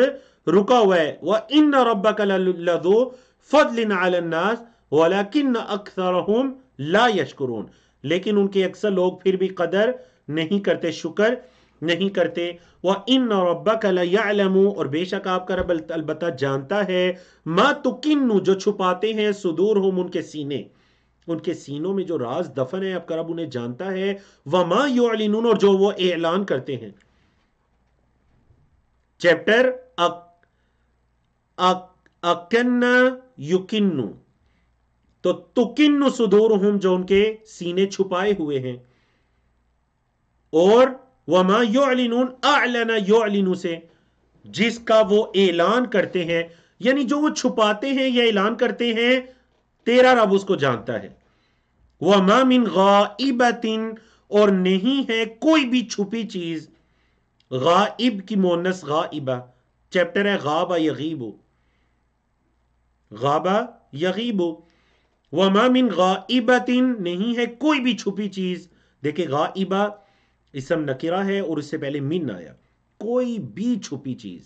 رکا ہوا ہے، وَإِنَّ رَبَّكَ لَذُو فَضْلٍ عَلَى النَّاسِ وَلَكِنَّ أَكْثَرَهُمْ لَا يَشْكُرُونَ، لیکن ان کے اکثر لوگ پھر بھی قدر نہیں کرتے، شکر نہیں کرتے، وَإِنَّ رَبَّكَ لَيَعْلَمُ، اور بے شک آپ کا رب البتہ جانتا ہے، مَا تُكِنُّ، جو چھپاتے ہیں، صدورہم، ان کے سینے، ان کے سینوں میں جو راز دفن ہے آپ کا رب انہیں جانتا ہے، وَمَا يُعْلِنُونَ، اور جو وہ اعلان کرتے ہیں، چیپٹر اکن یکنو، تو تکن صدورہم جو ان کے سینے چھپائے ہوئے ہیں، اور وما یعلنون اعلن یعلن سے جس کا وہ اعلان کرتے ہیں، یعنی جو وہ چھپاتے ہیں یا اعلان کرتے ہیں تیرا رب اس کو جانتا ہے۔ وما من غائبت اور نہیں ہے کوئی بھی چھپی چیز، غائب کی مؤنث غائبہ، چیپٹر ہے غابہ یغیب، غابہ یغیب، وما من غائبت نہیں ہے کوئی بھی چھپی چیز۔ دیکھیں غائبہ اسم نکرہ ہے اور اس سے پہلے من آیا، کوئی بھی چھپی چیز،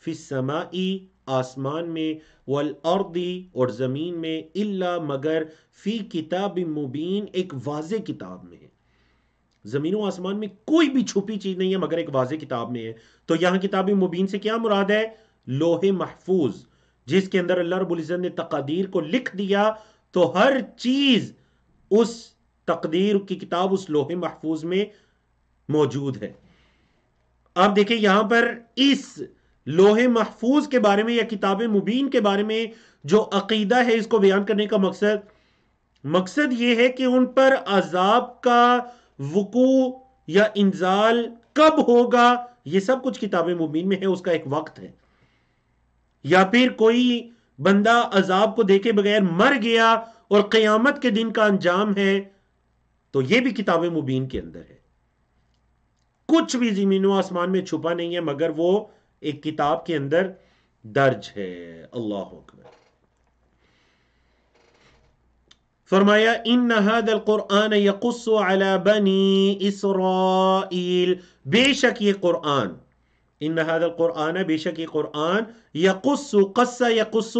فی السماء آسمان میں، والارض اور زمین میں، الا مگر، فی کتاب مبین ایک واضح کتاب میں ہے۔ زمین و آسمان میں کوئی بھی چھپی چیز نہیں ہے مگر ایک واضح کتاب میں ہے۔ تو یہاں کتاب مبین سے کیا مراد ہے؟ لوح محفوظ، جس کے اندر اللہ رب العزت نے تقادیر کو لکھ دیا، تو ہر چیز اس تقدیر کی کتاب اس لوح محفوظ میں موجود ہے۔ آپ دیکھیں یہاں پر اس لوح محفوظ کے بارے میں یا کتاب مبین کے بارے میں جو عقیدہ ہے اس کو بیان کرنے کا مقصد یہ ہے کہ ان پر عذاب کا وقوع یا انزال کب ہوگا یہ سب کچھ کتاب مبین میں ہے، اس کا ایک وقت ہے، یا پھر کوئی بندہ عذاب کو دیکھے بغیر مر گیا اور قیامت کے دن کا انجام ہے، تو یہ بھی کتاب مبین کے اندر ہے۔ کچھ بھی زمین و آسمان میں چھپا نہیں ہے مگر وہ ایک کتاب کے اندر درج ہے۔ اللہ اکبر۔ فرمایا ان هذا القرآن یقص علی بنی اسرائیل، بے شک یہ قرآن، ان هذا القرآن بے شک یہ قرآن، یقص قص یقص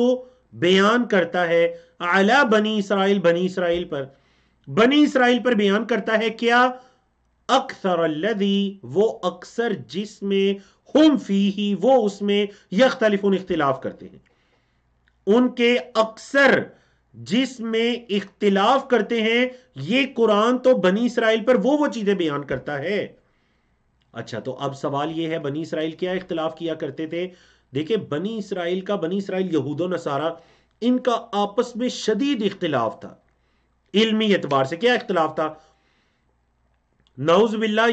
بیان کرتا ہے، علی بنی اسرائیل بنی اسرائیل پر، بنی اسرائیل پر بیان کرتا ہے کیا؟ اکثر الذی وہ اکثر جس میں، ہم فیہ وہ اس میں، یختلفون اختلاف کرتے ہیں، ان کے اکثر جس میں اختلاف کرتے ہیں، یہ قرآن تو بنی اسرائیل پر وہ چیزیں بیان کرتا ہے۔ اچھا تو اب سوال یہ ہے بنی اسرائیل کیا اختلاف کیا کرتے تھے؟ دیکھیں بنی اسرائیل یہود و نصارہ، ان کا آپس میں شدید اختلاف تھا۔ علمی اعتبار سے کیا اختلاف تھا؟ نعوذ باللہ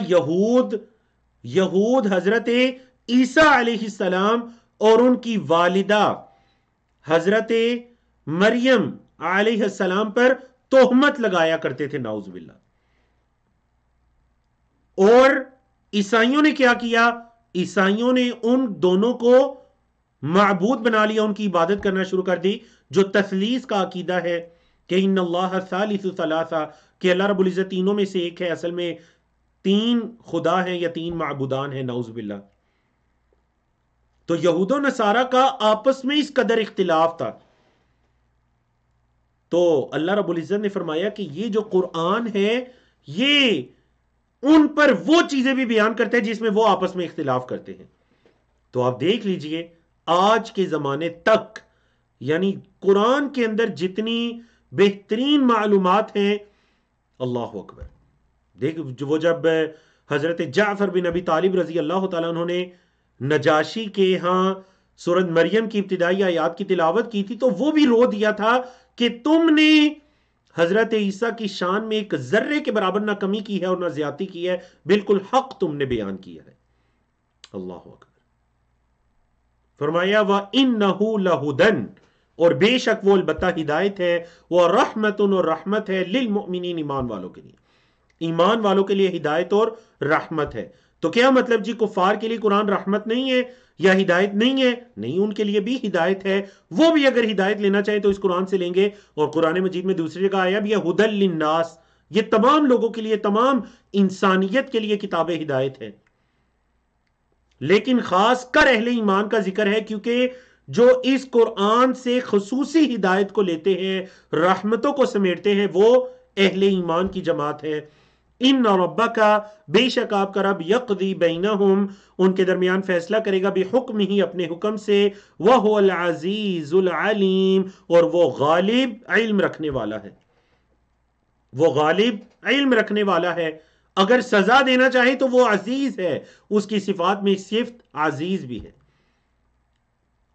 یہود حضرت عیسیٰ علیہ السلام اور ان کی والدہ حضرت مریم علیہ السلام پر تہمت لگایا کرتے تھے، نعوذ باللہ۔ اور عیسائیوں نے کیا کیا؟ عیسائیوں نے ان دونوں کو معبود بنا لیا، ان کی عبادت کرنا شروع کر دی، جو تثلیث کا عقیدہ ہے کہ ان اللہ ثالث ثلاثہ، کہ اللہ رب العزت تینوں میں سے ایک ہے، اصل میں تین خدا ہیں یا تین معبودان ہیں، نعوذ باللہ۔ تو یہود و نصارہ کا آپس میں اس قدر اختلاف تھا، تو اللہ رب العزت نے فرمایا کہ یہ جو قرآن ہے یہ ان پر وہ چیزیں بھی بیان کرتے ہیں جس میں وہ آپس میں اختلاف کرتے ہیں۔ تو آپ دیکھ لیجئے آج کے زمانے تک، یعنی قرآن کے اندر جتنی بہترین معلومات ہیں، اللہ اکبر۔ دیکھ وہ جب حضرت جعفر بن ابی طالب رضی اللہ تعالیٰ عنہ نے نجاشی کے ہاں سورۃ مریم کی ابتدائی آیات کی تلاوت کی تھی، تو وہ بھی رو دیا تھا کہ تم نے حضرت عیسیٰ کی شان میں ایک ذرے کے برابر نہ کمی کی ہے اور نہ زیادتی کی ہے، بالکل حق تم نے بیان کیا ہے۔ اللہ اکبر۔ فرمایا وَإِنَّهُ لَهُدًى، اور بے شک وہ البتہ ہدایت ہے، وَرَحْمَةٌ اور رحمت ہے، لِلْمُؤْمِنِينَ ایمان والوں کے لیے، ایمان والوں کے لیے ہدایت اور رحمت ہے۔ تو کیا مطلب جی کفار کے لیے قرآن رحمت نہیں ہے یا ہدایت نہیں ہے؟ نہیں، ان کے لیے بھی ہدایت ہے، وہ بھی اگر ہدایت لینا چاہیں تو اس قرآن سے لیں گے۔ اور قرآن مجید میں دوسری جگہ آیا بھی ہے ہدی للناس، یہ تمام لوگوں کے لیے، تمام انسانیت کے لیے کتاب ہدایت ہے۔ لیکن خاص کر اہل ایمان کا ذکر ہے، کیونکہ جو اس قرآن سے خصوصی ہدایت کو لیتے ہیں، رحمتوں کو سمیٹتے ہیں، وہ اہل ایمان کی جماعت ہے۔ ان ربک، بے شک آپ کا رب، یقضی بینہم، ان کے درمیان فیصلہ کرے گا، بحکم ہی، اپنے حکم سے، وہو العزیز العلیم، اور وہ غالب علم رکھنے والا ہے، وہ غالب علم رکھنے والا ہے۔ اگر سزا دینا چاہے تو وہ عزیز ہے، اس کی صفات میں صفت عزیز بھی ہے۔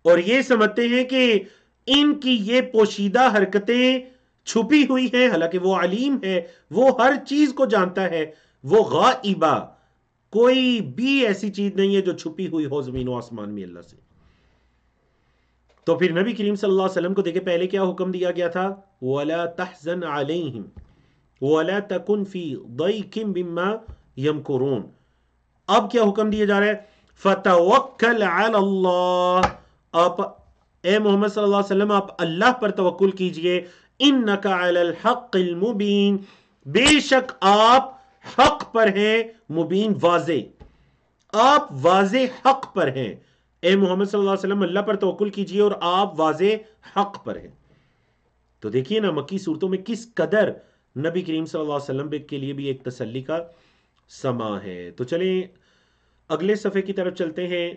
اور یہ سمجھتے ہیں کہ ان کی یہ پوشیدہ حرکتیں چھپی ہوئی ہیں، حالانکہ وہ علیم ہے، وہ ہر چیز کو جانتا ہے، وہ غائبہ، کوئی بھی ایسی چیز نہیں ہے جو چھپی ہوئی ہو زمین و آسمان میں اللہ سے۔ تو پھر نبی کریم صلی اللہ علیہ وسلم کو دیکھیں پہلے کیا حکم دیا گیا تھا، وَلَا تَحْزَنْ عَلَيْهِمْ وَلَا تَكُنْ فِي ضَيْقٍ مِّمَّا يَمْكُرُونَ۔ اب کیا حکم دیا جا رہا ہے، فَتَوَكَّلْ عَلَى اللَّهِ، آپ اے محمد صلی اللہ علیہ وسلم آپ اللہ پر توکل کیجئے، اِنَّكَ عَلَى الْحَقِّ الْمُبِينَ، بے شک آپ حق پر ہیں، مبین واضح، آپ واضح حق پر ہیں۔ اے محمد صلی اللہ علیہ وسلم اللہ پر توکل کیجئے اور آپ واضح حق پر ہیں۔ تو دیکھیے نا مکی صورتوں میں کس قدر نبی کریم صلی اللہ علیہ وسلم کے لیے بھی ایک تسلی کا سما ہے۔ تو چلیں اگلے صفحے کی طرف چلتے ہیں۔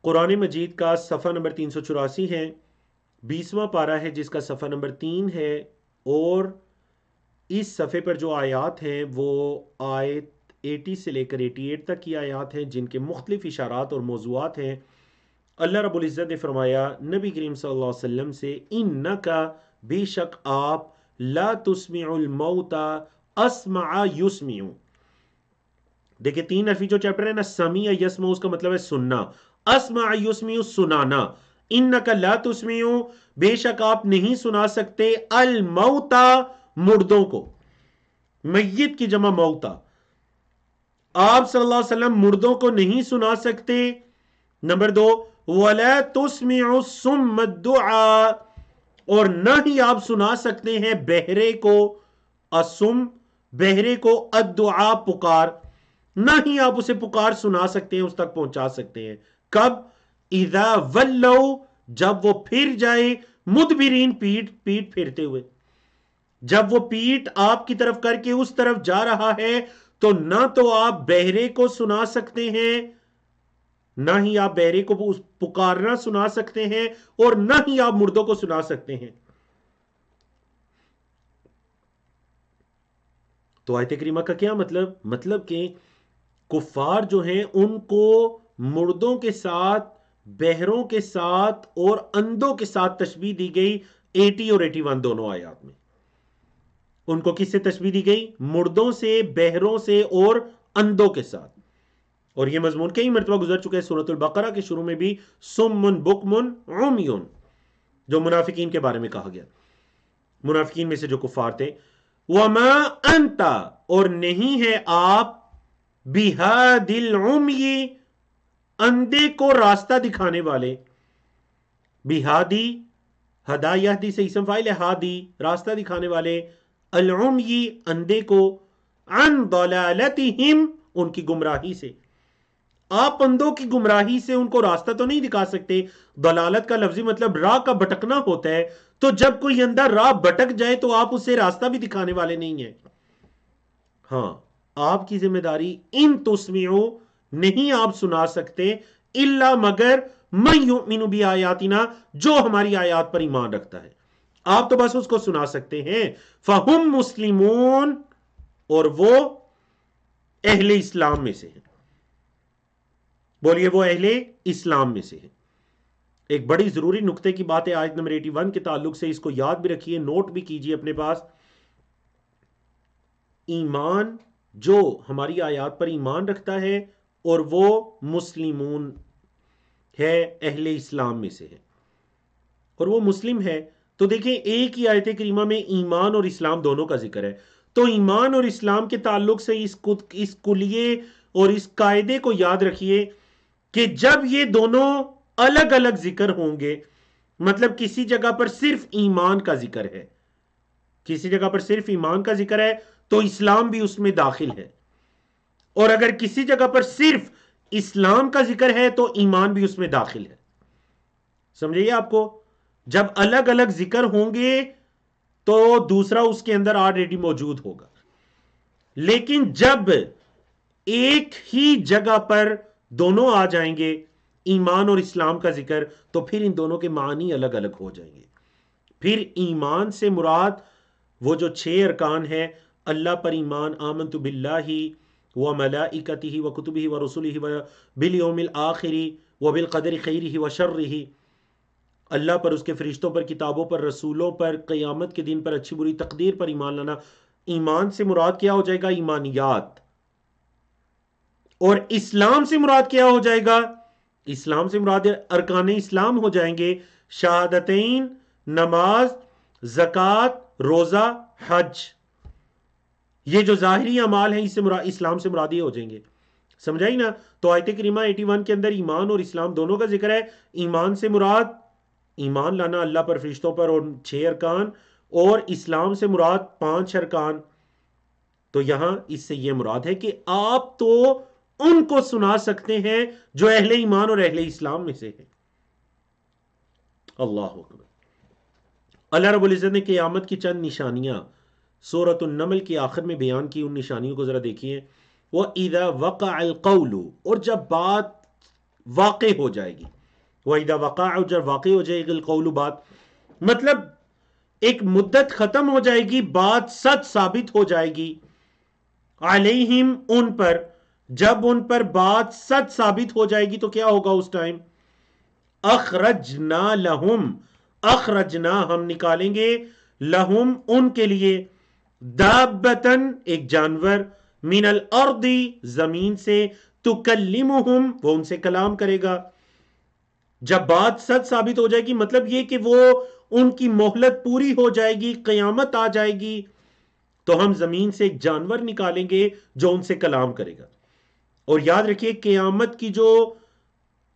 قرآن مجید کا صفحہ نمبر 384 ہے، 20واں پارہ ہے جس کا صفحہ نمبر 3 ہے، اور اس صفحے پر جو آیات ہیں وہ آیت 80 سے لے کر 88 تک کی آیات ہیں جن کے مختلف اشارات اور موضوعات ہیں۔ اللہ رب العزت نے فرمایا نبی کریم صلی اللہ علیہ وسلم سے، انکا، بے شک آپ، لا تسمع الموتا، اسمع یسمع۔ دیکھیں 3 حرفی جو چیپٹر ہے نا، سمیع یسمع، اس کا مطلب ہے سننا، اسمع یسمع سنانا، انکا لا تسمع، بے شک آپ نہیں سنا سکتے، الموتا، مردوں کو، میت کی جمع موتا، آپ صلی اللہ علیہ وسلم مردوں کو نہیں سنا سکتے۔ نمبر 2، وَلَا تُسْمِعُ الصُّمَّ الدُّعَاء، اور نہ ہی آپ سنا سکتے ہیں بہرے کو، الصم، بہرے کو، الدعاء، پکار، نہ ہی آپ اسے پکار سنا سکتے ہیں، اس تک پہنچا سکتے ہیں۔ کب؟ اِذَا وَلَّوْا، جب وہ پھر جائے، مدبرین، پیٹ پھیرتے ہوئے، جب وہ پیٹ آپ کی طرف کر کے اس طرف جا رہا ہے تو نہ تو آپ بہرے کو سنا سکتے ہیں، نہ ہی آپ بہرے کو پکارنا سنا سکتے ہیں، اور نہ ہی آپ مردوں کو سنا سکتے ہیں۔ تو آیت کریمہ کا کیا مطلب کہ کفار جو ہیں ان کو مردوں کے ساتھ، بہروں کے ساتھ اور اندھوں کے ساتھ تشبیہ دی گئی 80 اور 81 دونوں آیات میں۔ ان کو کس سے تشبیہ دی گئی؟ مردوں سے، بہروں سے اور اندھوں کے ساتھ۔ اور یہ مضمون کئی مرتبہ گزر چکے ہیں سورۃ البقرہ کے شروع میں بھی، سمن بکمن عمیون، جو منافقین کے بارے میں کہا گیا، منافقین میں سے جو کفار تھے۔ وما انت، اور نہیں ہے آپ، بہاد العمی، اندھے کو راستہ دکھانے والے، بہادی، ہدا یہدی سے اسم فاعل ہے، ہادی راستہ دکھانے والے، العمی اندھے کو، عن ضلالتہم ان کی گمراہی سے، آپ اندھوں کی گمراہی سے ان کو راستہ تو نہیں دکھا سکتے۔ ضلالت کا لفظی مطلب راہ کا بھٹکنا ہوتا ہے، تو جب کوئی اندھا راہ بھٹک جائے تو آپ اسے راستہ بھی دکھانے والے نہیں ہیں۔ ہاں، آپ کی ذمہ داری، ان تسمعو، نہیں آپ سنا سکتے، الا مگر، من یؤمن بآیاتنا، جو ہماری آیات پر ایمان رکھتا ہے، آپ تو بس اس کو سنا سکتے ہیں۔ فہم مسلمون، اور وہ اہل اسلام میں سے ہیں، بولیے وہ اہل اسلام میں سے ہیں۔ ایک بڑی ضروری نقطے کی بات ہے آیت نمبر 81 کے تعلق سے، اس کو یاد بھی رکھیے، نوٹ بھی کیجئے اپنے پاس۔ ایمان، جو ہماری آیات پر ایمان رکھتا ہے اور وہ مسلمون ہے، اہل اسلام میں سے ہے، اور وہ مسلم ہے، تو دیکھیں ایک ہی آیت کریمہ میں ایمان اور اسلام دونوں کا ذکر ہے۔ تو ایمان اور اسلام کے تعلق سے اس کلیے اور اس قاعدے کو یاد رکھیے کہ جب یہ دونوں الگ الگ ذکر ہوں گے، مطلب کسی جگہ پر صرف ایمان کا ذکر ہے، کسی جگہ پر صرف ایمان کا ذکر ہے تو اسلام بھی اس میں داخل ہے، اور اگر کسی جگہ پر صرف اسلام کا ذکر ہے تو ایمان بھی اس میں داخل ہے۔ سمجھئے آپ کو؟ جب الگ الگ ذکر ہوں گے تو دوسرا اس کے اندر آلریڈی موجود ہوگا، لیکن جب ایک ہی جگہ پر دونوں آ جائیں گے، ایمان اور اسلام کا ذکر، تو پھر ان دونوں کے معنی الگ الگ ہو جائیں گے۔ پھر ایمان سے مراد وہ جو 6 ارکان ہیں، اللہ پر ایمان، آمنت باللہ وملائکتہ وکتبہ ورسلہ وبالیوم الآخر وبالقدر خیرہ وشرہ، اللہ پر، اس کے فرشتوں پر، کتابوں پر، رسولوں پر، قیامت کے دن پر، اچھی بری تقدیر پر ایمان لانا. ایمان سے مراد کیا ہو جائے گا؟ ایمانیات. اور اسلام سے مراد کیا ہو جائے گا؟ اسلام سے مراد ارکان اسلام ہو جائیں گے: شہادتین، نماز، زکوٰۃ، روزہ، حج. یہ جو ظاہری اعمال ہیں اس سے مراد، اسلام سے مراد یہ ہو جائیں گے. سمجھائی نا؟ تو آیت کریمہ 81 کے اندر ایمان اور اسلام دونوں کا ذکر ہے. ایمان سے مراد ایمان لانا اللہ پر، فرشتوں پر اور 6 ارکان، اور اسلام سے مراد 5 ارکان. تو یہاں اس سے یہ مراد ہے کہ آپ تو ان کو سنا سکتے ہیں جو اہل ایمان اور اہل اسلام میں سے ہیں. اللہ اکبر. اللہ رب العزت نے قیامت کی چند نشانیاں سورۃ النمل کے آخر میں بیان کی. ان نشانیوں کو ذرا دیکھیے. وَإِذَا وَقَعَ الْقَوْلُ، اور جب بات واقع ہو جائے گی. وَإِذَا وَقَعَ، جب واقع ہو جائے گی، الْقَوْلُ بات، مطلب ایک مدت ختم ہو جائے گی، بات سچ ثابت ہو جائے گی. علیہم، ان پر، جب ان پر بات سچ ثابت ہو جائے گی تو کیا ہوگا اس ٹائم؟ اخرجنا لہم، اخرجنا ہم نکالیں گے، لہم ان کے لیے، دابتن ایک جانور، من الارض زمین سے، تکلمہم وہ ان سے کلام کرے گا. جب بات سچ ثابت ہو جائے گی مطلب یہ کہ وہ ان کی مہلت پوری ہو جائے گی، قیامت آ جائے گی، تو ہم زمین سے ایک جانور نکالیں گے جو ان سے کلام کرے گا. اور یاد رکھیے قیامت کی جو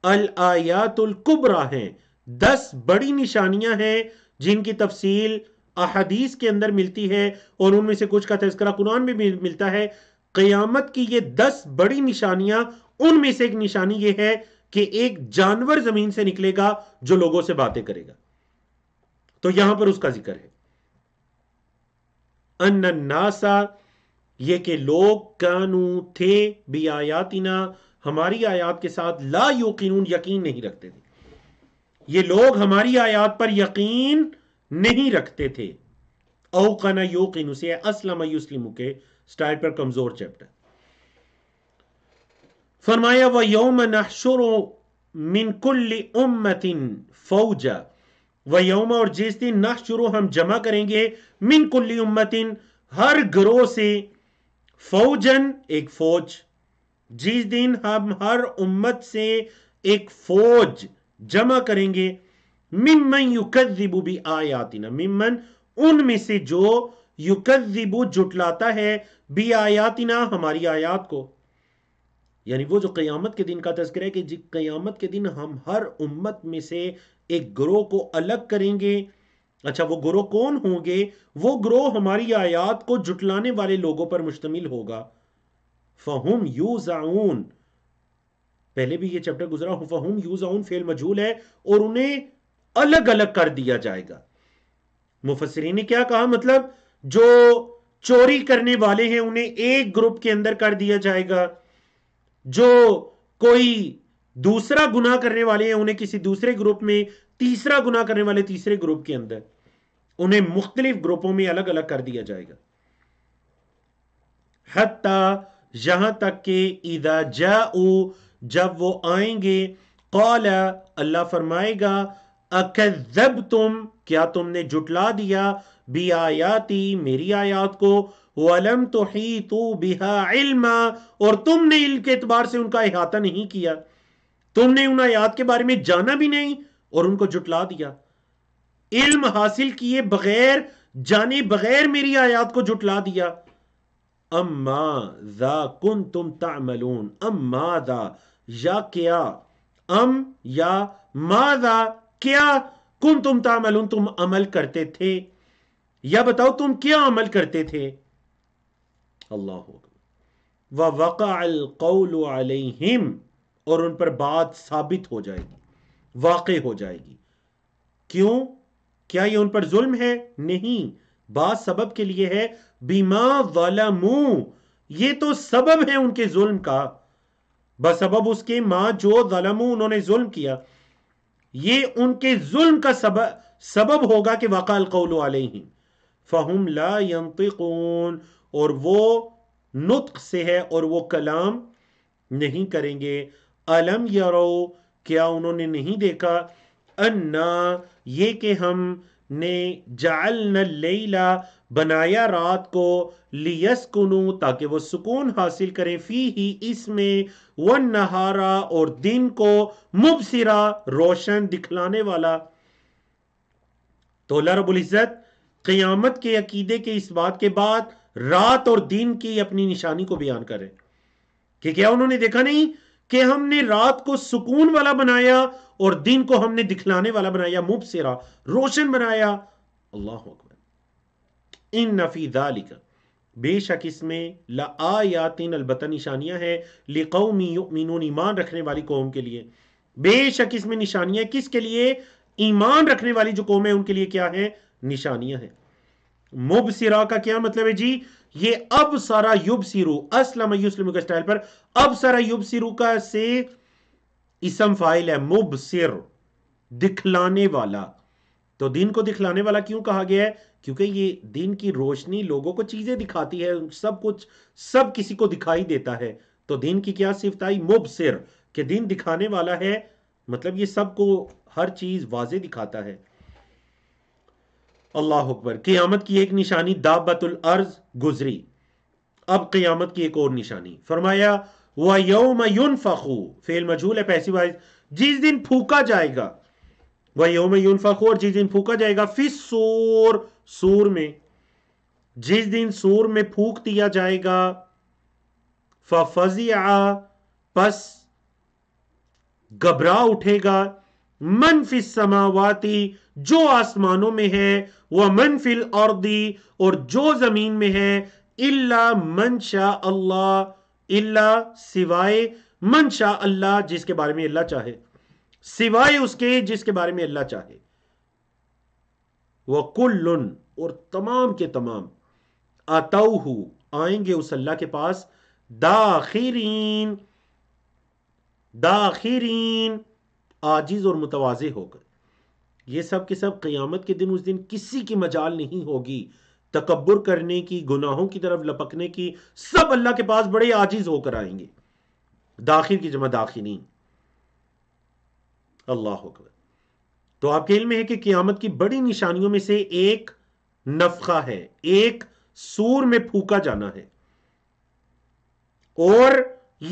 الآیات الکبریٰ ہیں، 10 بڑی نشانیاں ہیں جن کی تفصیل احادیث کے اندر ملتی ہے، اور ان میں سے کچھ کا تذکرہ قرآن میں بھی ملتا ہے. قیامت کی یہ 10 بڑی نشانیاں، ان میں سے ایک نشانی یہ ہے کہ ایک جانور زمین سے نکلے گا جو لوگوں سے باتیں کرے گا. تو یہاں پر اس کا ذکر ہے. ان الناس، یہ کہ لوگ، کانو تھے، بی آیاتنا ہماری آیات کے ساتھ، لا یوقنون یقین نہیں رکھتے تھے. یہ لوگ ہماری آیات پر یقین نہیں رکھتے تھے. اوقن یوقن سے اسلم یسلم کے سٹائل پر کمزور چیپٹر. فرمایا وَيَوْمَ نَحْشُرُ مِن كُلِّ أُمَّةٍ فَوْجًا، وَيَوْمَ اور جس دن نحشر ہم جمع کریں گے، من کل امتن ہر گروہ سے، فوجن ایک فوج. جس دن ہم ہر امت سے ایک فوج جمع کریں گے، ممن یکذب بآیاتنا، ممن ان میں سے جو یکذب جھٹلاتا ہے، بآیاتنا ہماری آیات کو. یعنی وہ جو قیامت کے دن کا تذکرہ ہے کہ قیامت کے دن ہم ہر امت میں سے ایک گروہ کو الگ کریں گے. اچھا وہ گروہ کون ہوں گے؟ وہ گروہ ہماری آیات کو جھٹلانے والے لوگوں پر مشتمل ہوگا. فَهُمْ يُوزَعُونَ، پہلے بھی یہ چیپٹر گزرا، فَهُمْ يُوزَعُونَ فعل مجہول ہے اور انہیں الگ الگ کر دیا جائے گا. مفسرین نے کیا کہا؟ مطلب جو چوری کرنے والے ہیں انہیں ایک گروپ کے اندر کر دیا جائے گا، جو کوئی دوسرا گناہ کرنے والے ہیں انہیں کسی دوسرے گروپ میں، تیسرا گناہ کرنے والے تیسرے گروپ کے اندر، انہیں مختلف گروپوں میں الگ الگ کر دیا جائے گا. حتیٰ یہاں تک کہ اذا جاؤ جب وہ آئیں گے، قال اللہ فرمائے گا، اکذبتم کیا تم نے جھٹلا دیا، بآیاتی میری آیات کو، وَلَمْ تُحِيطُوا بِهَا عِلْمًا اور تم نے علم کے اعتبار سے ان کا احاطہ نہیں کیا، تم نے ان آیات کے بارے میں جانا بھی نہیں اور ان کو جھٹلا دیا. علم حاصل کیے بغیر، جانے بغیر میری آیات کو جھٹلا دیا. اما ذا کنتم تعملون، اما ذا یا کیا، ام یا ماذا کیا، کنتم تعملون تم عمل کرتے تھے، یا بتاؤ تم کیا عمل کرتے تھے. اللہ اکبر. وَوَقَعَ الْقَوْلُ عَلَيْهِمْ اور ان پر بات ثابت ہو جائے گی، واقع ہو جائے گی. کیوں؟ کیا یہ ان پر ظلم ہے؟ نہیں، بات سبب کے لیے ہے. بِمَا ظَلَمُوا یہ تو سبب ہے ان کے ظلم کا، بسبب اس کے ما جو ظلموا انہوں نے ظلم کیا، یہ ان کے ظلم کا سبب ہوگا کہ وقع القول علیہم. فہم لا ینطقون اور وہ نطق سے ہے اور وہ کلام نہیں کریں گے. الم یرو کیا انہوں نے نہیں دیکھا، انا یہ کہ ہم نے جعلنا اللیلا بنایا رات کو لیسکنوا تاکہ وہ سکون حاصل کریں فیہ اس میں والنہارا اور دن کو مبصرا روشن دکھلانے والا. تو اللہ رب العزت قیامت کے عقیدے کے اس بات کے بعد رات اور دن کی اپنی نشانی کو بیان کریں کہ کیا انہوں نے دیکھا نہیں کہ ہم نے رات کو سکون والا بنایا اور دن کو ہم نے دکھلانے والا بنایا، مبصرا روشن بنایا. اللہ اکبر. ان فی ذالک بے شک اس میں لآیات البتہ نشانیاں ہیں لقوم یؤمنون ایمان رکھنے والی قوم کے لیے. بے شک اس میں نشانیاں کس کے لیے؟ ایمان رکھنے والی جو قوم ہے ان کے لیے کیا ہے؟ نشانیاں ہیں. مبصرہ کا کیا مطلب ہے جی؟ یہ اب سارا یبصرو اسلم یسلم کے سٹائل پر اب سارا یبصرو کا سے اسم فاعل ہے مبصر دکھلانے والا. تو دن کو دکھلانے والا کیوں کہا گیا ہے؟ کیونکہ یہ دن کی روشنی لوگوں کو چیزیں دکھاتی ہے، سب کچھ سب کسی کو دکھائی دیتا ہے. تو دن کی کیا صفت آئی؟ مبصر، کہ دن دکھانے والا ہے، مطلب یہ سب کو ہر چیز واضح دکھاتا ہے. اللہ اکبر. قیامت کی ایک نشانی دابت الارض گزری. اب قیامت کی ایک اور نشانی فرمایا وَيَوْمَ يُنْفَخُ فعل مجہول ہے پیسو وائز، جس دن پھونکا جائے گا. وَيَوْمَ يُنْفَخُ اور جس دن پھونکا جائے گا فِي الصُّورِ سور میں، جس دن سور میں پھونک دیا جائے گا. فَفَزِعَ پس گھبرا اٹھے گا من فی السماوات جو آسمانوں میں ہے، ومن فی الارض اور جو زمین میں ہے، الا من شاء اللہ الا سوائے من شاء اللہ جس کے بارے میں اللہ چاہے، سوائے اس کے جس کے بارے میں اللہ چاہے. وَكُلٌّ اور تمام کے تمام اتوہ آئیں گے اس اللہ کے پاس داخرین داخرین عاجز اور متواضع ہو کر. یہ سب کے سب قیامت کے دن اس دن کسی کی مجال نہیں ہوگی تکبر کرنے کی، گناہوں کی طرف لپکنے کی. سب اللہ کے پاس بڑے عاجز ہو کر آئیں گے. داخر کی جمع داخرین. اللہ اکبر. تو آپ کے علم میں ہے کہ قیامت کی بڑی نشانیوں میں سے ایک نفخہ ہے، ایک سور میں پھونکا جانا ہے. اور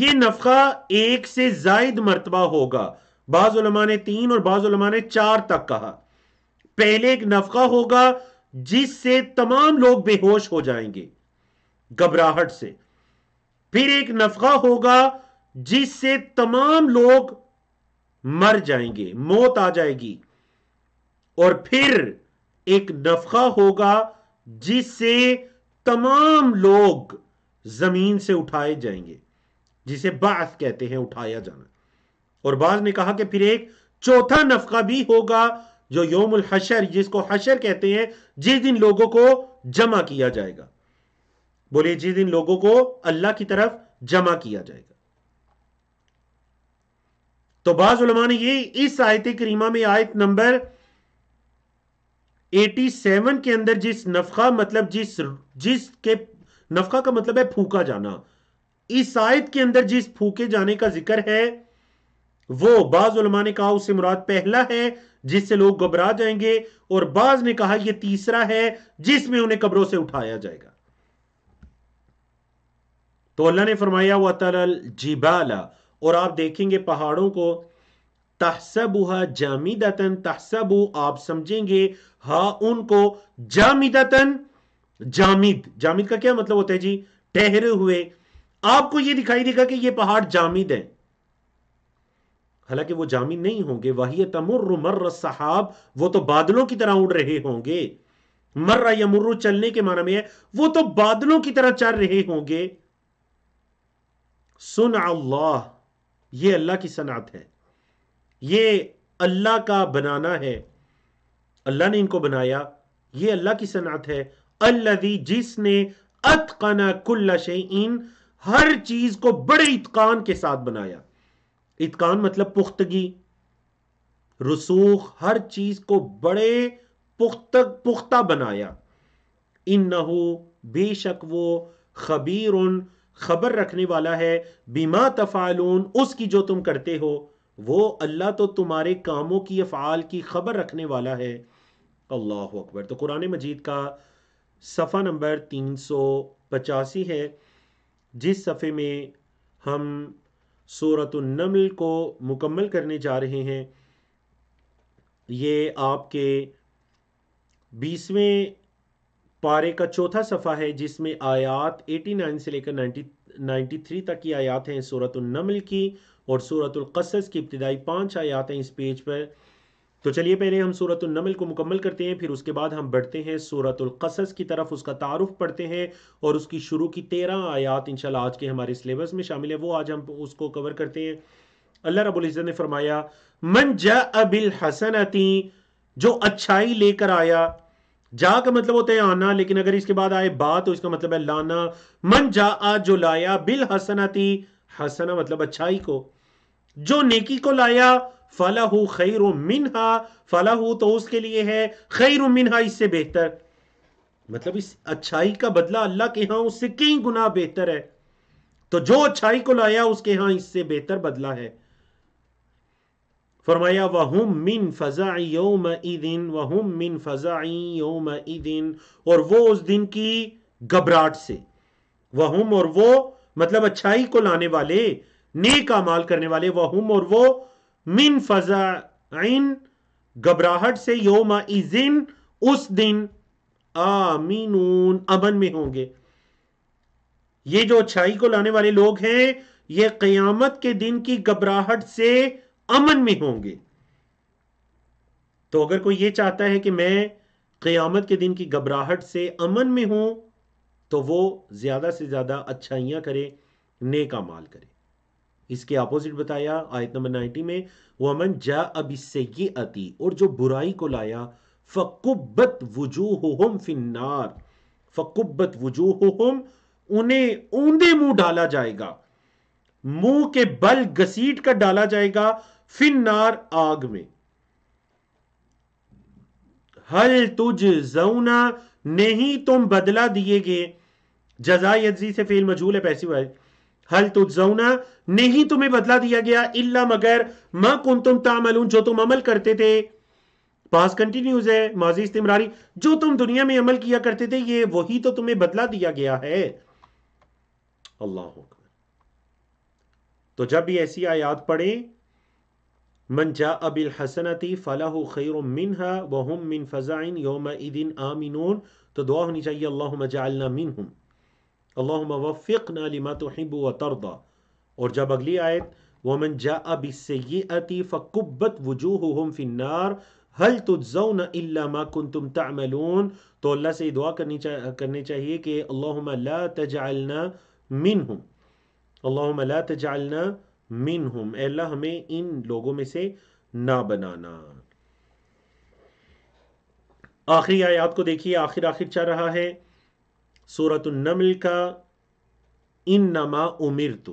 یہ نفخہ ایک سے زائد مرتبہ ہوگا. بعض علماء نے 3 اور بعض علماء نے 4 تک کہا. پہلے ایک نفخہ ہوگا جس سے تمام لوگ بے ہوش ہو جائیں گے گھبراہٹ سے. پھر ایک نفخہ ہوگا جس سے تمام لوگ مر جائیں گے، موت آ جائے گی. اور پھر ایک نفخہ ہوگا جس سے تمام لوگ زمین سے اٹھائے جائیں گے، جسے بعث کہتے ہیں، اٹھایا جانا. اور بعض نے کہا کہ پھر ایک چوتھا نفخہ بھی ہوگا جو یوم الحشر، جس کو حشر کہتے ہیں، جس دن لوگوں کو جمع کیا جائے گا. بولے جس دن لوگوں کو اللہ کی طرف جمع کیا جائے گا. تو بعض علماء نے یہ اس آیت کریمہ میں آیت نمبر 87 کے اندر جس نفخہ مطلب جس کے نفخہ کا مطلب ہے پھونکا جانا، اس آیت کے اندر جس پھونکے جانے کا ذکر ہے وہ بعض علماء نے کہا اس سے مراد پہلا ہے جس سے لوگ گھبرا جائیں گے، اور بعض نے کہا یہ تیسرا ہے جس میں انہیں قبروں سے اٹھایا جائے گا. تو اللہ نے فرمایا وَتَرَى الْجِبَالَ اور آپ دیکھیں گے پہاڑوں کو تَحْسَبُهَا جَامِدَةً تحسب آپ سمجھیں گے ہاں ان کو جامدتاً جامد. جامد کا کیا مطلب ہوتا ہے جی؟ ٹھہرے ہوئے. آپ کو یہ دکھائی دے گا کہ یہ پہاڑ جامد ہیں، حالانکہ وہ جامد نہیں ہوں گے. وَهِيَ تَمُرُّ مَرَّ السَّحَابِ وہ تو بادلوں کی طرح اڑ رہے ہوں گے. مرّ یمر چلنے کے معنی میں ہے وہ تو بادلوں کی طرح چل رہے ہوں گے. صنع اللہ یہ اللہ کی صنعت ہے، یہ اللہ کا بنانا ہے، اللہ نے ان کو بنایا، یہ اللہ کی صنعت ہے. الذی جس نے اتقن کل شیء ہر چیز کو بڑے اتقان کے ساتھ بنایا. اتقان مطلب پختگی، رسوخ، ہر چیز کو بڑے پختہ بنایا. انہو بے شک وہ خبیر خبر رکھنے والا ہے بما تفعلون اس کی جو تم کرتے ہو. وہ اللہ تو تمہارے کاموں کی افعال کی خبر رکھنے والا ہے۔ اللہ اکبر۔ تو قرآن مجید کا صفحہ نمبر 385 ہے، جس صفحے میں ہم سورۃ النمل کو مکمل کرنے جا رہے ہیں۔ یہ آپ کے 20ویں پارے کا چوتھا صفحہ ہے، جس میں آیات 89 سے لے کر 93 تک کی آیات ہیں سورۃ النمل کی، اور سورۃ القصص کی ابتدائی 5 آیات ہیں اس پیج پر۔ تو چلیے پہلے ہم سورۃ النمل کو مکمل کرتے ہیں، پھر اس کے بعد ہم بڑھتے ہیں سورۃ القصص کی طرف، اس کا تعارف پڑھتے ہیں، اور اس کی شروع کی 13 آیات انشاءاللہ آج کے ہمارے سلیبس میں شامل ہے، وہ آج ہم اس کو کور کرتے ہیں۔ اللہ رب العزت نے فرمایا من جاء بالحسنۃ، جو اچھائی لے کر آیا۔ جا کا مطلب ہوتا ہے آنا، لیکن اگر اس کے بعد آئے با تو اس کا مطلب ہے لانا۔ من جاء، جو لایا، بالحسنۃ، حسنہ مطلب اچھائی کو، جو نیکی کو لایا، فلہ خیر منہا، فلہ تو اس کے لیے ہے، خیر منہا اس سے بہتر، مطلب اس اچھائی کا بدلہ اللہ کے ہاں اس سے کئی گنا بہتر ہے۔ تو جو اچھائی کو لایا اس کے ہاں اس سے بہتر بدلہ ہے۔ فرمایا وَهُمْ مِنْ فَزَعِ يَوْمَئِذٍ وَهُمْ مِنْ فَزَعِ يَوْمَئِذٍ، اور وہ اس دن کی گھبراہٹ سے، وَهُمْ اور وہ مطلب اچھائی کو لانے والے، نیک اعمال کرنے والے، وَهُمْ اور وہ مِنْ فَزَعٍ گھبراہٹ سے، يَوْمَئِذٍ اس دن، آمینون امن میں ہوں گے۔ یہ جو اچھائی کو لانے والے لوگ ہیں، یہ قیامت کے دن کی گھبراہٹ سے امن میں ہوں گے۔ تو اگر کوئی یہ چاہتا ہے کہ میں قیامت کے دن کی گھبراہٹ سے امن میں ہوں، تو وہ زیادہ سے زیادہ اچھائیاں کرے، نیک اعمال کرے۔ اس کے اپوزٹ بتایا آیت نمبر 90 میں، وَمَنْ جَاءَ بِالسَّيِّئَةِ، اور جو برائی کو لایا، فَقُبَّتْ وُجُوهُهُمْ فِي النَّارِ، فَقُبَّتْ وُجُوهُهُمْ انہیں اوندے منہ ڈالا جائے گا، منہ کے بل گسیٹ کر ڈالا جائے گا، فی النار آگ میں۔ ہل تجزون، نہیں تم بدلہ دیے گے، جزا یجزی سے فعل مجہول ہے پیسو ہے، ہل تجزون نہیں تمہیں بدلہ دیا گیا، الا مگر ما کنتم تعملون جو تم عمل کرتے تھے، پاس کنٹینیوز ہے ماضی استمراری، جو تم دنیا میں عمل کیا کرتے تھے یہ وہی تو تمہیں بدلہ دیا گیا ہے۔ اللہ اکبر۔ تو جب بھی ایسی آیات پڑھیں، من جاء بالحسنۃ فلہ خیر منہا وہم من فزع یومئذ آمنون، تو دعا ہونی چاہیے اللہم اجعلنا منہم، اللہم وفقنا لما تحب وترضى۔ اور جب اگلی آیت ومن جاء بالسیئۃ فکبت وجوہہم فی النار هل تجزون الا ما کنتم تعملون، تو اللہ سے دعا کرنی چاہیے کہ اللہم لا تجعلنا منہم، اللہم لا تجعلنا منہم، اے اللہ ہمیں ان لوگوں میں سے نہ بنانا۔ آخری آیات کو دیکھیے، آخر چل رہا ہے سورۃ النمل کا، انما امرت،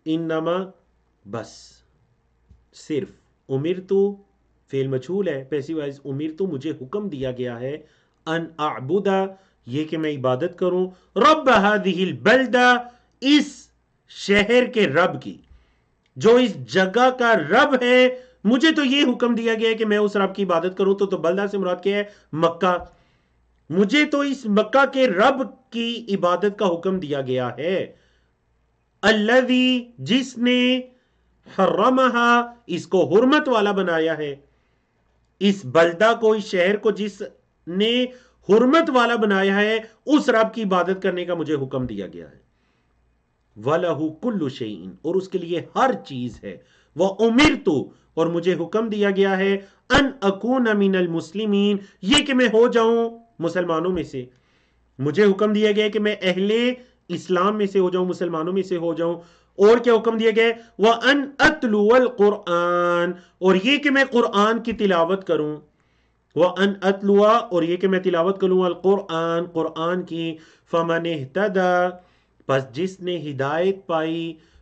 انما بس، صرف، امرت فعل مجہول ہے پیسو وائز، امرت مجھے حکم دیا گیا ہے، ان اعبد یہ کہ میں عبادت کروں، رب هذه البلدہ اس شہر کے رب کی، جو اس جگہ کا رب ہے، مجھے تو یہ حکم دیا گیا ہے کہ میں اس رب کی عبادت کروں۔ تو بلدہ سے مراد کیا ہے؟ مکہ، مجھے تو اس مکہ کے رب کی عبادت کا حکم دیا گیا ہے، الذی جس نے، حرمہا اس کو حرمت والا بنایا ہے، اس بلدہ کو، اس شہر کو جس نے حرمت والا بنایا ہے، اس رب کی عبادت کرنے کا مجھے حکم دیا گیا ہے۔ وَلَهُ كُلُّ شَيْءٍ اور اس کے لیے ہر چیز ہے، وَأُمِرْتُ اور مجھے حکم دیا گیا ہے، أَنْ أَكُونَ مِنَ الْمُسْلِمِينَ یہ کہ میں ہو جاؤں مسلمانوں میں سے، مجھے حکم دیا گیا ہے کہ میں اہل اسلام میں سے ہو جاؤں، مسلمانوں میں سے ہو جاؤں۔ اور کیا حکم دیا گیا ہے؟ وَأَنْ أَتْلُوَ الْقُرْآنَ اور یہ کہ میں قرآن کی تلاوت کروں، وَأَنْ أَتْلُوَ اور یہ کہ میں تلاوت کروں القرآن قرآن کی، فَمَنِ اهْتَدَى پس جس نے ہدایت پائی،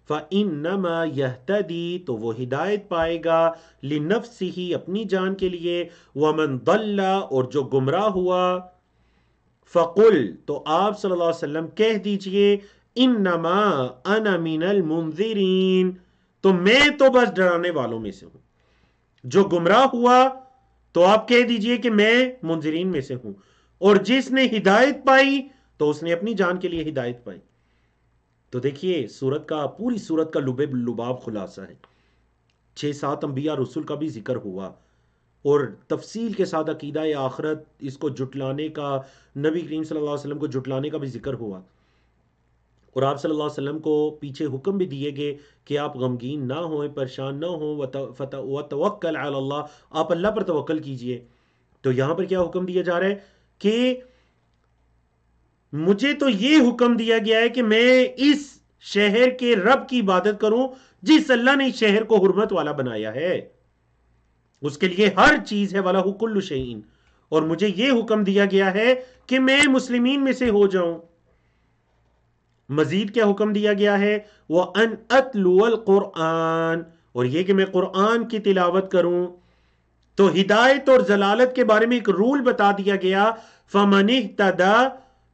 فَإِنَّمَا يَهْتَدِي تو وہ ہدایت پائے گا، لِنَفْسِهِ اپنی جان کے لیے، وَمَنْ ضَلَّ اور جو گمراہ ہوا، فَقُلْ تو آپ صلی اللہ علیہ وسلم کہہ دیجئے، إِنَّمَا أَنَا مِنَ الْمُنذِرِينَ تو میں تو بس ڈرانے والوں میں سے ہوں. جو گمراہ ہوا تو آپ کہہ دیجئے کہ میں منذرین میں سے ہوں، اور جس نے ہدایت پائی تو اس نے اپنی جان کے لیے ہدایت پائی. تو دیکھیے پوری سورت کا لباب خلاصہ ہے. 6-7 انبیاء رسول کا بھی ذکر ہوا، اور تفصیل کے ساتھ عقیدہ آخرت اس کو جٹلانے کا، نبی کریم صلی اللہ علیہ وسلم کو جٹلانے کا بھی ذکر ہوا. اور آپ صلی اللہ علیہ وسلم کو پیچھے حکم بھی دیے گئے کہ آپ غمگین نہ ہوئیں، پریشان نہ ہوں، وَتَوَكَّلْ عَلَى اللَّهِ، آپ اللہ پر توکل کیجئے. تو یہاں پر کیا حکم دیا جا رہا ہے کہ مجھے تو یہ حکم دیا گیا ہے کہ میں اس شہر کے رب کی عبادت کروں جس اللہ نے اس شہر کو حرمت والا بنایا ہے، اس کے لیے ہر چیز ہے، وَلَهُ كُلُّ شَيْءٍ. اور مجھے یہ حکم دیا گیا ہے کہ میں مسلمین میں سے ہو جاؤں. مزید کیا حکم دیا گیا ہے؟ وَأَنْ أَتْلُوَ الْقُرْآنَ، اور یہ کہ میں قرآن کی تلاوت کروں. تو ہدایت اور ضلالت کے بارے میں ایک رول بتا دیا گیا. فَمَنِ اهْتَدَى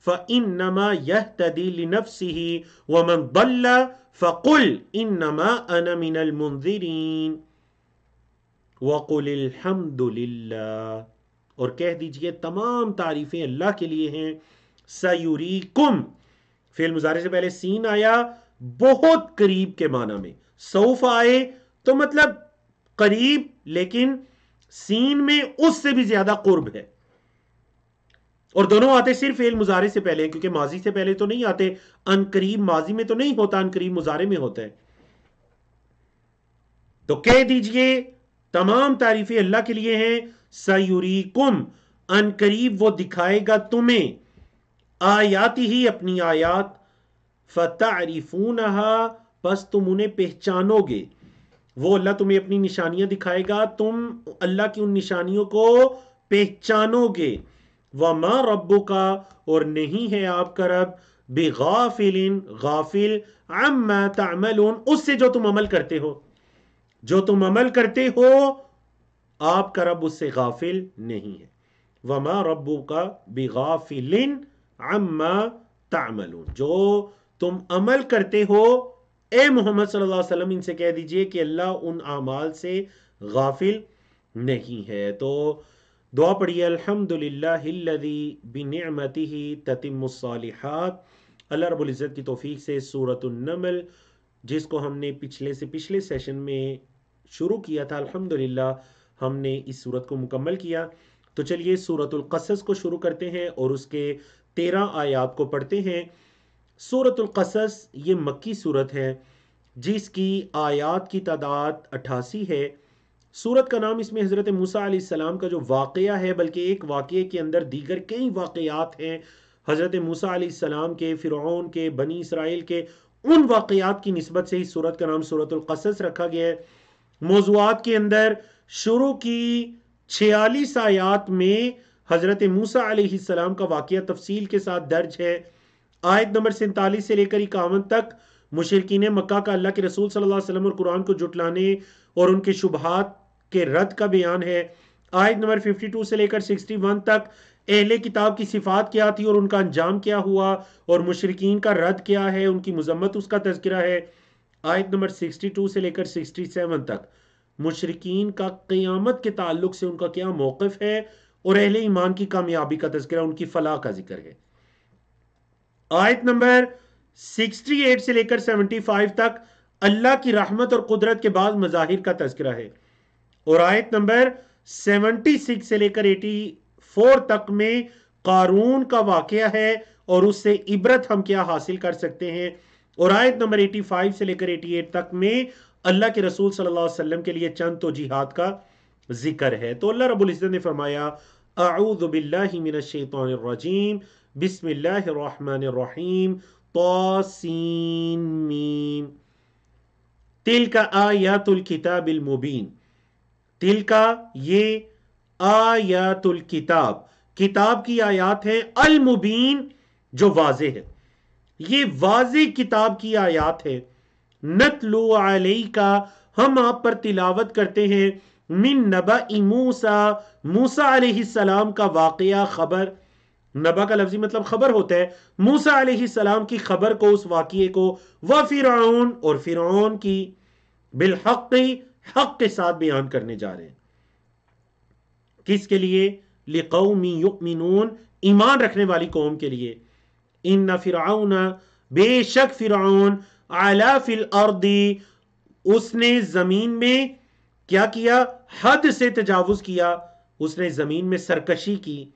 فَإِنَّمَا يَهْتَدِي لِنَفْسِهِ وَمَنْ ضَلَّ فَقُلْ إِنَّمَا أَنَا مِنَ الْمُنذِرِينَ وَقُلِ الْحَمْدُ لِلَّهِ، اور کہہ دیجئے تمام تعریفیں اللہ کے لیے ہیں. سَيُرِيكُمْ، فعل مضارع سے پہلے سین آیا بہت قریب کے معنی میں، سوف آئے تو مطلب قریب، لیکن سین میں اس سے بھی زیادہ قرب ہے. اور دونوں آتے صرف فعل مضارع سے پہلے، کیونکہ ماضی سے پہلے تو نہیں آتے. ان قریب ماضی میں تو نہیں ہوتا، ان قریب مضارع میں ہوتا ہے. تو کہہ دیجئے تمام تعریفیں اللہ کے لیے ہیں. سَيُرِيكُمْ، ان قریب وہ دکھائے گا تمہیں، آیاتی ہی اپنی آیات، فَتَعْرِفُونَهَا، پس تم انہیں پہچانو گے. وہ اللہ تمہیں اپنی نشانیاں دکھائے گا، تم اللہ کی ان نشانیوں کو پہچانو گے. وَمَا رَبُّكَ، اور نہیں ہے آپ کا رب، بِغَافِلٍ، غافل، عَمَّا تَعْمَلُونَ، اس سے جو تم عمل کرتے ہو. جو تم عمل کرتے ہو آپ کا رب اس سے غافل نہیں ہے. وَمَا رَبُّكَ بِغَافِلٍ عَمَّا تَعْمَلُونَ، جو تم عمل کرتے ہو اے محمد صلی اللہ علیہ وسلم ان سے کہہ دیجئے کہ اللہ ان اعمال سے غافل نہیں ہے. تو دعا پڑھیے، الحمدللہ الذی بنعمتہ تتم الصالحات. اللہ رب العزت کی توفیق سے سورۃ النمل، جس کو ہم نے پچھلے سیشن میں شروع کیا تھا، الحمدللہ ہم نے اس سورت کو مکمل کیا. تو چلیے سورۃ القصص کو شروع کرتے ہیں اور اس کے 13 آیات کو پڑھتے ہیں. سورۃ القصص یہ مکی سورت ہے جس کی آیات کی تعداد 88 ہے. سورت کا نام اس میں حضرت موسیٰ علیہ السلام کا جو واقعہ ہے، بلکہ ایک واقعے کے اندر دیگر کئی واقعات ہیں حضرت موسیٰ علیہ السلام کے، فرعون کے، بنی اسرائیل کے، ان واقعات کی نسبت سے اس سورت کا نام سورۃ القصص رکھا گیا ہے. موضوعات کے اندر شروع کی 46 آیات میں حضرت موسیٰ علیہ السلام کا واقعہ تفصیل کے ساتھ درج ہے. آیت نمبر 47 سے لے کر 51 تک مشرکین مکہ کا اللہ کے رسول صلی اللہ علیہ وسلم اور قرآن کو جھٹلانے اور ان کے شبہات کے رد کا بیان ہے. آیت نمبر 52 سے لے کر 61 تک اہل کتاب کی صفات کیا تھی اور ان کا انجام کیا ہوا، اور مشرکین کا رد کیا ہے، ان کی مذمت، اس کا تذکرہ ہے. آیت نمبر 62 سے لے کر 67 تک مشرکین کا قیامت کے تعلق سے ان کا کیا موقف ہے، اور اہل ایمان کی کامیابی کا تذکرہ، ان کی فلاح کا ذکر ہے. آیت نمبر 68 سے لے کر 75 تک اللہ کی رحمت اور قدرت کے بعض مظاہر کا تذکرہ ہے. اور آیت نمبر 76 سے لے کر 84 تک میں قارون کا واقعہ ہے اور اس سے عبرت ہم کیا حاصل کر سکتے ہیں. اور آیت نمبر 85 سے لے کر 88 تک میں اللہ کے رسول صلی اللہ علیہ وسلم کے لیے چند توجیحات کا ذکر ہے. تو اللہ رب العزت نے فرمایا، اعوذ باللہ من الشیطان الرجیم، بسم اللہ الرحمن الرحیم، طاسین میم، تلک آیات الکتاب المبین. تلکا یہ آیات الکتاب، کتاب کی آیات ہیں، المبین جو واضح ہے، یہ واضح کتاب کی آیات ہے. نتلو علیکا، ہم آپ پر تلاوت کرتے ہیں، من نبأ موسیٰ، موسیٰ علیہ السلام کا واقعہ، خبر. نبا کا لفظی مطلب خبر ہوتا ہے. موسیٰ علیہ السلام کی خبر کو، اس واقعے کو، وفرعون، اور فرعون کی، بالحق، حق کے ساتھ بیان کرنے جا رہے ہیں. کس کے لیے؟ لقوم یؤمنون، ایمان رکھنے والی قوم کے لیے. ان فرعون، بے شک فرعون، علا فی الارض، اس نے زمین میں کیا کیا؟ حد سے تجاوز کیا، اس نے زمین میں سرکشی کی.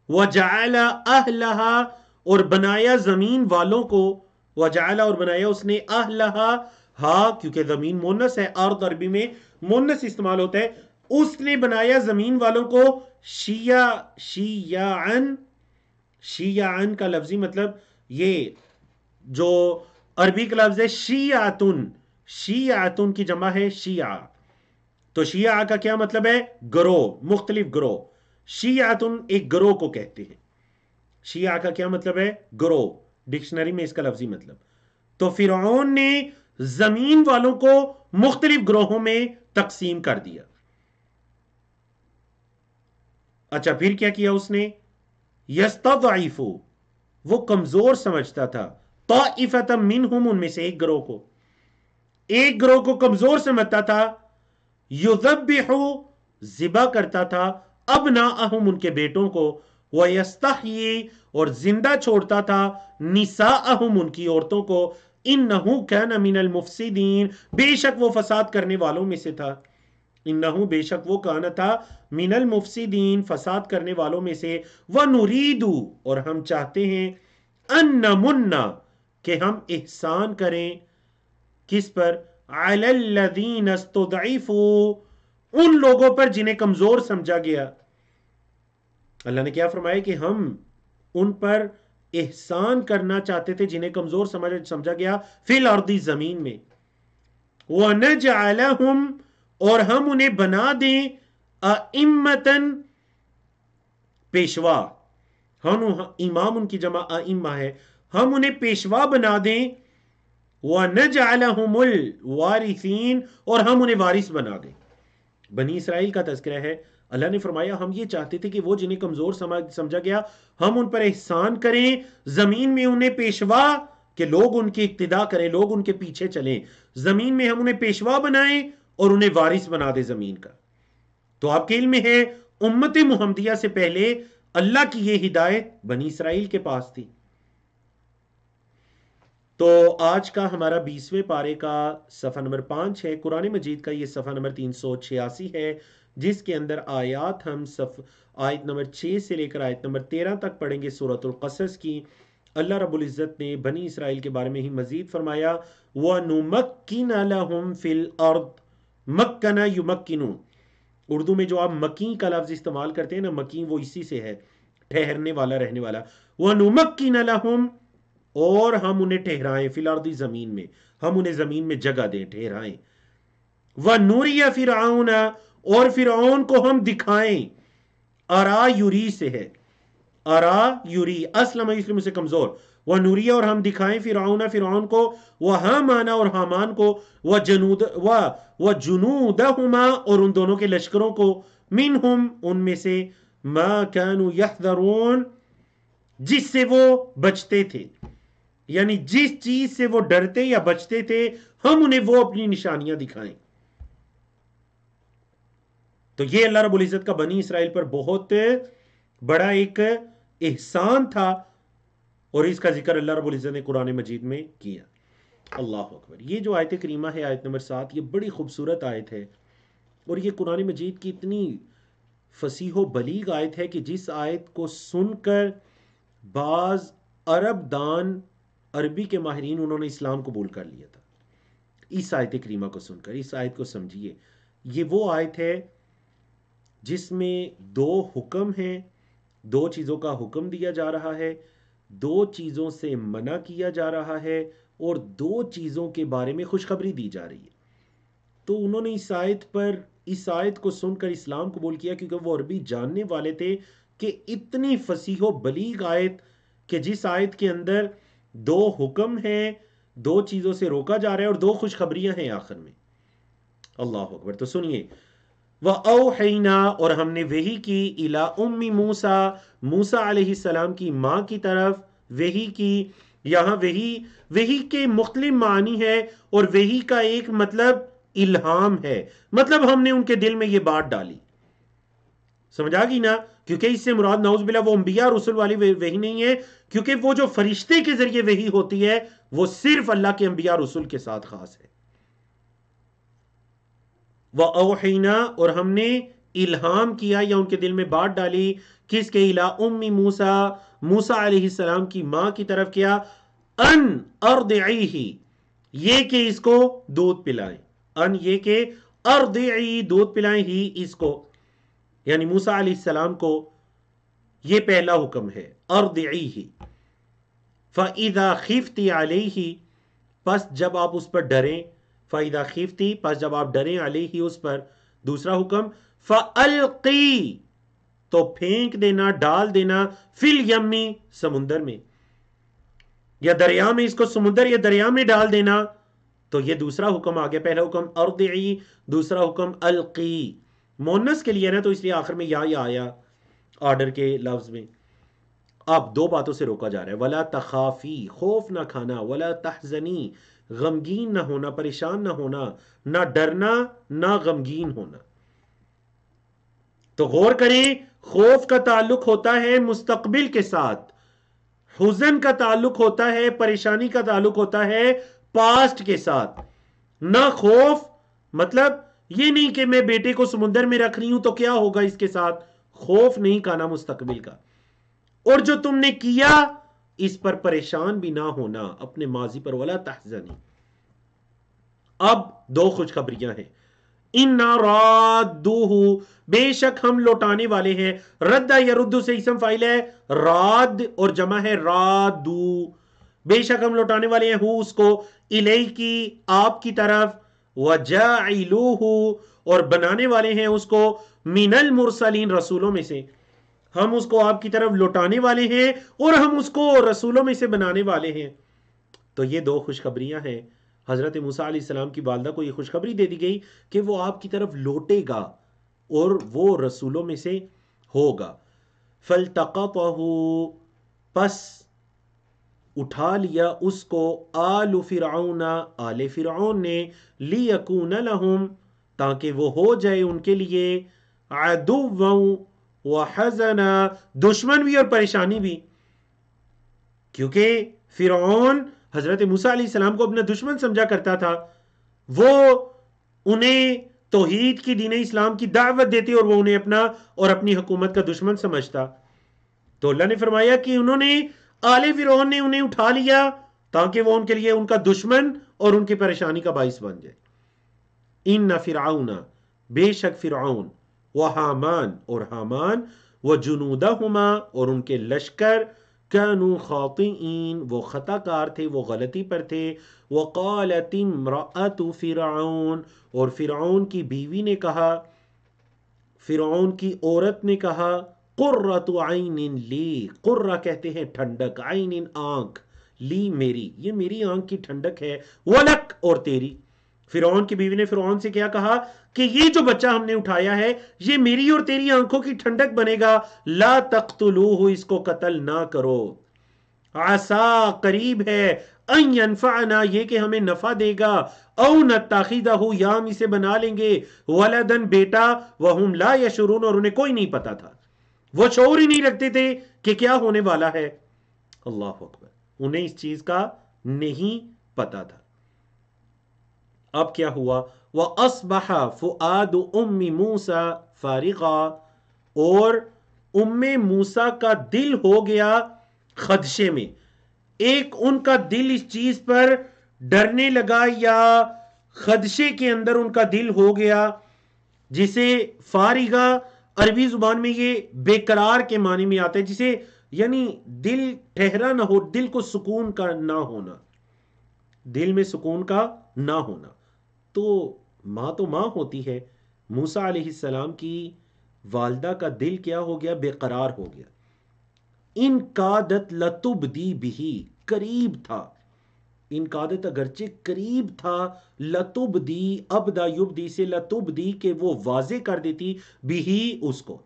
وجعل اہلہا، اور بنایا زمین والوں کو، وجعل اور بنایا اس نے اہلہا، ہاں کیونکہ زمین مونس ہے، ارض عربی میں مونس استعمال ہوتا ہے، اس نے بنایا زمین والوں کو شیعن. شیعن کا لفظی مطلب یہ جو عربی کا لفظ ہے شیعتن، شیعتن کی جمع ہے شیعہ. تو شیعہ کا کیا مطلب ہے؟ گروہ، مختلف گروہ. شیعتن ایک گروہ کو کہتے ہیں. شیعہ کا کیا مطلب ہے؟ گروہ، ڈکشنری میں اس کا لفظی مطلب. تو فرعون نے زمین والوں کو مختلف گروہوں میں تقسیم کر دیا. اچھا پھر کیا کیا اس نے؟ یستضعف، وہ کمزور سمجھتا تھا، طائفۃ منہم، ان میں سے ایک گروہ کو، ایک گروہ کو کمزور سمجھتا تھا. یذبح، ذبح کرتا تھا، ابناءہم، ان کے بیٹوں کو، ویستحیی، اور زندہ چھوڑتا تھا، نساءہم، ان کی عورتوں کو. انہ کان من المفسدین، بے شک وہ فساد کرنے والوں میں سے تھا. انہو، بے شک وہ کان تھا، من المفسدین، فساد کرنے والوں میں سے. وَنُرِيدُ، اور ہم چاہتے ہیں، ان نمن، کہ ہم احسان کریں. کس پر؟ علی الذین استضعفوا، ان لوگوں پر جنہیں کمزور سمجھا گیا. اللہ نے کیا فرمایا کہ ہم ان پر احسان کرنا چاہتے تھے جنہیں کمزور سمجھا گیا، فی الارض، زمین میں. وَنَجْعَلَهُمْ، اور ہم انہیں بنا دیں، ائمتاً، پیشوا. ہم امام ان کی جمع ائمہ ہے، ہم انہیں پیشوا بنا دیں. وَنَجْعَلَهُمُ الْوَارِثِينَ، اور ہم انہیں وارث بنا دیں. بنی اسرائیل کا تذکرہ ہے. اللہ نے فرمایا ہم یہ چاہتے تھے کہ وہ جنہیں کمزور سمجھا گیا، ہم ان پر احسان کریں، زمین میں انہیں پیشوا، کہ لوگ ان کی اقتداء کریں، لوگ ان کے پیچھے چلیں. زمین میں ہم انہیں پیشوا بنائیں اور انہیں وارث بنا دیں زمین کا. تو آپ کے علم میں ہے امت محمدیہ سے پہلے اللہ کی یہ ہدایت بنی اسرائیل کے پاس تھی. تو آج کا ہمارا 20ویں پارے کا صفحہ نمبر 5 ہے. قرآن مجید کا یہ صفحہ نمبر 386 ہے، جس کے اندر آیات ہم آیت نمبر 6 سے لے کر آیت نمبر 13 تک پڑھیں گے سورۃ القصص کی. اللہ رب العزت نے بنی اسرائیل کے بارے میں ہی مزید فرمایا، وَنُمَكِّنَ لَهُمْ فِي الْأَرْضِ. مَكَّنَ يُمَكِّنُ، اردو میں جو آپ مکین کا لفظ استعمال کرتے ہیں نا، مکین وہ اسی سے ہے، ٹھہرنے والا، رہنے والا. وَنُمَكِّنَ لَهُمْ، اور ہم انہیں ٹھہرائیں، فی الارض، زمین میں، ہم انہیں زمین میں جگہ دیں، ٹھہرائیں. وَنُرِيَ فِرْعَوْنَ، اور فرعون کو ہم دکھائیں. ارا یوری سے ہے، ارا یوری، اسلم یسلم سے کمزور. وَنُرِيَ، اور ہم دکھائیں، فرعون کو، وَحَامَانَ، اور حامان کو، وَجُنُودَهُمَا، اور ان دونوں کے لشکروں کو، مِنْهُمْ، ان میں سے، مَا كَانُوا يَحْذَرُونَ، جس سے وہ بچتے تھے، یعنی جس چیز سے وہ ڈرتے یا بچتے تھے، ہم انہیں وہ اپنی نشانیاں دکھائیں. تو یہ اللہ رب العزت کا بنی اسرائیل پر بہت بڑا ایک احسان تھا، اور اس کا ذکر اللہ رب العزت نے قرآن مجید میں کیا. اللہ اکبر. یہ جو آیت کریمہ ہے، آیت نمبر 7، یہ بڑی خوبصورت آیت ہے، اور یہ قرآن مجید کی اتنی فصیح و بلیغ آیت ہے کہ جس آیت کو سن کر بعض عرب دان، عربی کے ماہرین، انہوں نے اسلام قبول کر لیا تھا. اس آیت کریمہ کو سن کر اس آیت کو سمجھیے. یہ وہ آیت ہے جس میں 2 حکم ہیں، 2 چیزوں کا حکم دیا جا رہا ہے، 2 چیزوں سے منع کیا جا رہا ہے، اور 2 چیزوں کے بارے میں خوشخبری دی جا رہی ہے. تو انہوں نے اس آیت کو سن کر اسلام قبول کیا، کیونکہ وہ عربی جاننے والے تھے کہ اتنی فصیح و بلیغ آیت، کہ جس آیت کے اندر 2 حکم ہیں، 2 چیزوں سے روکا جا رہا ہے، اور 2 خوشخبریاں ہیں آخر میں. اللہ اکبر. تو سنیے، وَأَوْحَيْنَا، اور ہم نے وحی کی، إِلَىٰ أُمِّ مُوسَىٰ، موسیٰ علیہ السلام کی ماں کی طرف وحی کی، یہاں وحی کے مختلف معنی ہے، اور وحی کا ایک مطلب الہام ہے، مطلب ہم نے ان کے دل میں یہ بات ڈالی. سمجھا گی نا؟ کیونکہ اس سے مراد نعوذ باللہ وہ انبیاء رسول والی وحی نہیں ہے، کیونکہ وہ جو فرشتے کے ذریعے وحی ہوتی ہے وہ صرف اللہ کے انبیاء رسول کے ساتھ خاص ہے. وَأَوْحَيْنَا، اور ہم نے الہام کیا یا ان کے دل میں بات ڈالی، کس کے؟ الٰی ام موسیٰ، موسیٰ علیہ السلام کی ماں کی طرف، کیا؟ ان ارضعیہ، یہ کہ اس کو دودھ پلائیں، ان یہ کہ ارضعی دودھ پلائیں ہی اس کو، یعنی موسیٰ علیہ السلام کو یہ پہلا حکم ہے، ارضعیہ. فَإِذَا خِفْتِ عَلَيْهِ، پس جب آپ اس پر ڈریں، فَإِذَا خِفْتِ پس جب آپ ڈریں، علیہ اس پر، دوسرا حکم فَأَلْقِي تو پھینک دینا، ڈال دینا، فِي الْيَمِّ سمندر میں، یا دریا میں، اس کو سمندر یا دریا میں ڈال دینا. تو یہ دوسرا حکم آ گیا، پہلا حکم ارضعی، دوسرا حکم القی. مونس کے لیے نا، تو اس لیے آخر میں یا آیا آرڈر کے لفظ میں. اب دو باتوں سے روکا جا رہا ہے، ولا تخافی خوف نہ کھانا، ولا تحزنی غمگین نہ ہونا، پریشان نہ ہونا، نہ ڈرنا نہ غمگین ہونا. تو غور کریں، خوف کا تعلق ہوتا ہے مستقبل کے ساتھ، حزن کا تعلق ہوتا ہے، پریشانی کا تعلق ہوتا ہے پاسٹ کے ساتھ. نہ خوف مطلب یہ نہیں کہ میں بیٹے کو سمندر میں رکھ رہی ہوں تو کیا ہوگا اس کے ساتھ، خوف نہیں کھانا مستقبل کا. اور جو تم نے کیا اس پر پریشان بھی نہ ہونا، اپنے ماضی پر، ولا تحزنی. اب دو خوشخبریاں ہیں. اِنَّا رَادُّوهُ بے شک ہم لوٹانے والے ہیں. رد یرد سے اسم فاعل ہے، راد اور جمع ہے رادو. بے شک ہم لوٹانے والے ہیں اس کو، الیہ کی آپ کی طرف، وَجَاعِلُوهُ اور بنانے والے ہیں اس کو، من المرسلین رسولوں میں سے. ہم اس کو آپ کی طرف لوٹانے والے ہیں اور ہم اس کو رسولوں میں سے بنانے والے ہیں. تو یہ دو خوشخبریاں ہیں. حضرت موسیٰ علیہ السلام کی والدہ کو یہ خوشخبری دے دی گئی کہ وہ آپ کی طرف لوٹے گا اور وہ رسولوں میں سے ہوگا. فَالْتَقَطَهُ پس اٹھا لیا اس کو، آل فرعون آل فرعون نے، لِيَكُونَ لَهُمْ تاکہ وہ ہو جائے ان کے لیے، عَدُوًّا وَحَزَنًا دشمن بھی اور پریشانی بھی. کیونکہ فرعون حضرت موسیٰ علیہ السلام کو اپنا دشمن سمجھا کرتا تھا، وہ انہیں توحید کی، دین اسلام کی دعوت دیتے اور وہ انہیں اپنا اور اپنی حکومت کا دشمن سمجھتا. تو اللہ نے فرمایا کہ انہوں نے، آل فرعون نے انہیں اٹھا لیا تاکہ وہ ان کے لیے ان کا دشمن اور ان کی پریشانی کا باعث بن جائے. ان فرعون بے شک فرعون، وحامان اور حامان، وجنودہما اور ان کے لشکر، کانوا خاطئین وہ خطا کار تھے، وہ غلطی پر تھے. وقالت امرأۃ فرعون اور فرعون کی بیوی نے کہا، فرعون کی عورت نے کہا، قرۃ عین لی، قرہ کہتے ہیں ٹھنڈک، عین آنکھ، لی میری، یہ میری آنکھ کی ٹھنڈک ہے، ولک اور تیری. فرعون کی بیوی نے فرعون سے کیا کہا کہ یہ جو بچہ ہم نے اٹھایا ہے یہ میری اور تیری آنکھوں کی ٹھنڈک بنے گا. لا تقتلوہ اس کو قتل نہ کرو، عسا قریب ہے، ان ینفعنا یہ کہ ہمیں نفع دے گا، او نتخذہ یا ہم اسے بنا لیں گے، ولدن بیٹا، وہم لا یشعرون اور انہیں کوئی نہیں پتا تھا، وہ شعور ہی نہیں رکھتے تھے کہ کیا ہونے والا ہے. اللہ اکبر، انہیں اس چیز کا نہیں پتا تھا. اب کیا ہوا؟ وَأَصْبَحَ فُؤَادُ أُمِّ مُوسَى فَارِغًا اور ام موسیٰ کا دل ہو گیا خدشے میں. ایک ان کا دل اس چیز پر ڈرنے لگا یا خدشے کے اندر ان کا دل ہو گیا، جسے فارغہ عربی زبان میں یہ بے قرار کے معنی میں آتا ہے، جسے یعنی دل ٹھہرا نہ ہو، دل کو سکون کا نہ ہونا، دل میں سکون کا نہ ہونا. تو ماں ہوتی ہے. موسیٰ علیہ السلام کی والدہ کا دل کیا ہو گیا؟ بے قرار ہو گیا. ان کادت لتبدی بھی قریب تھا، ان کادت اگرچہ قریب تھا، لتبدی ابدا یبدی سے لتبدی کہ وہ واضح کر دیتی، بھی اس کو،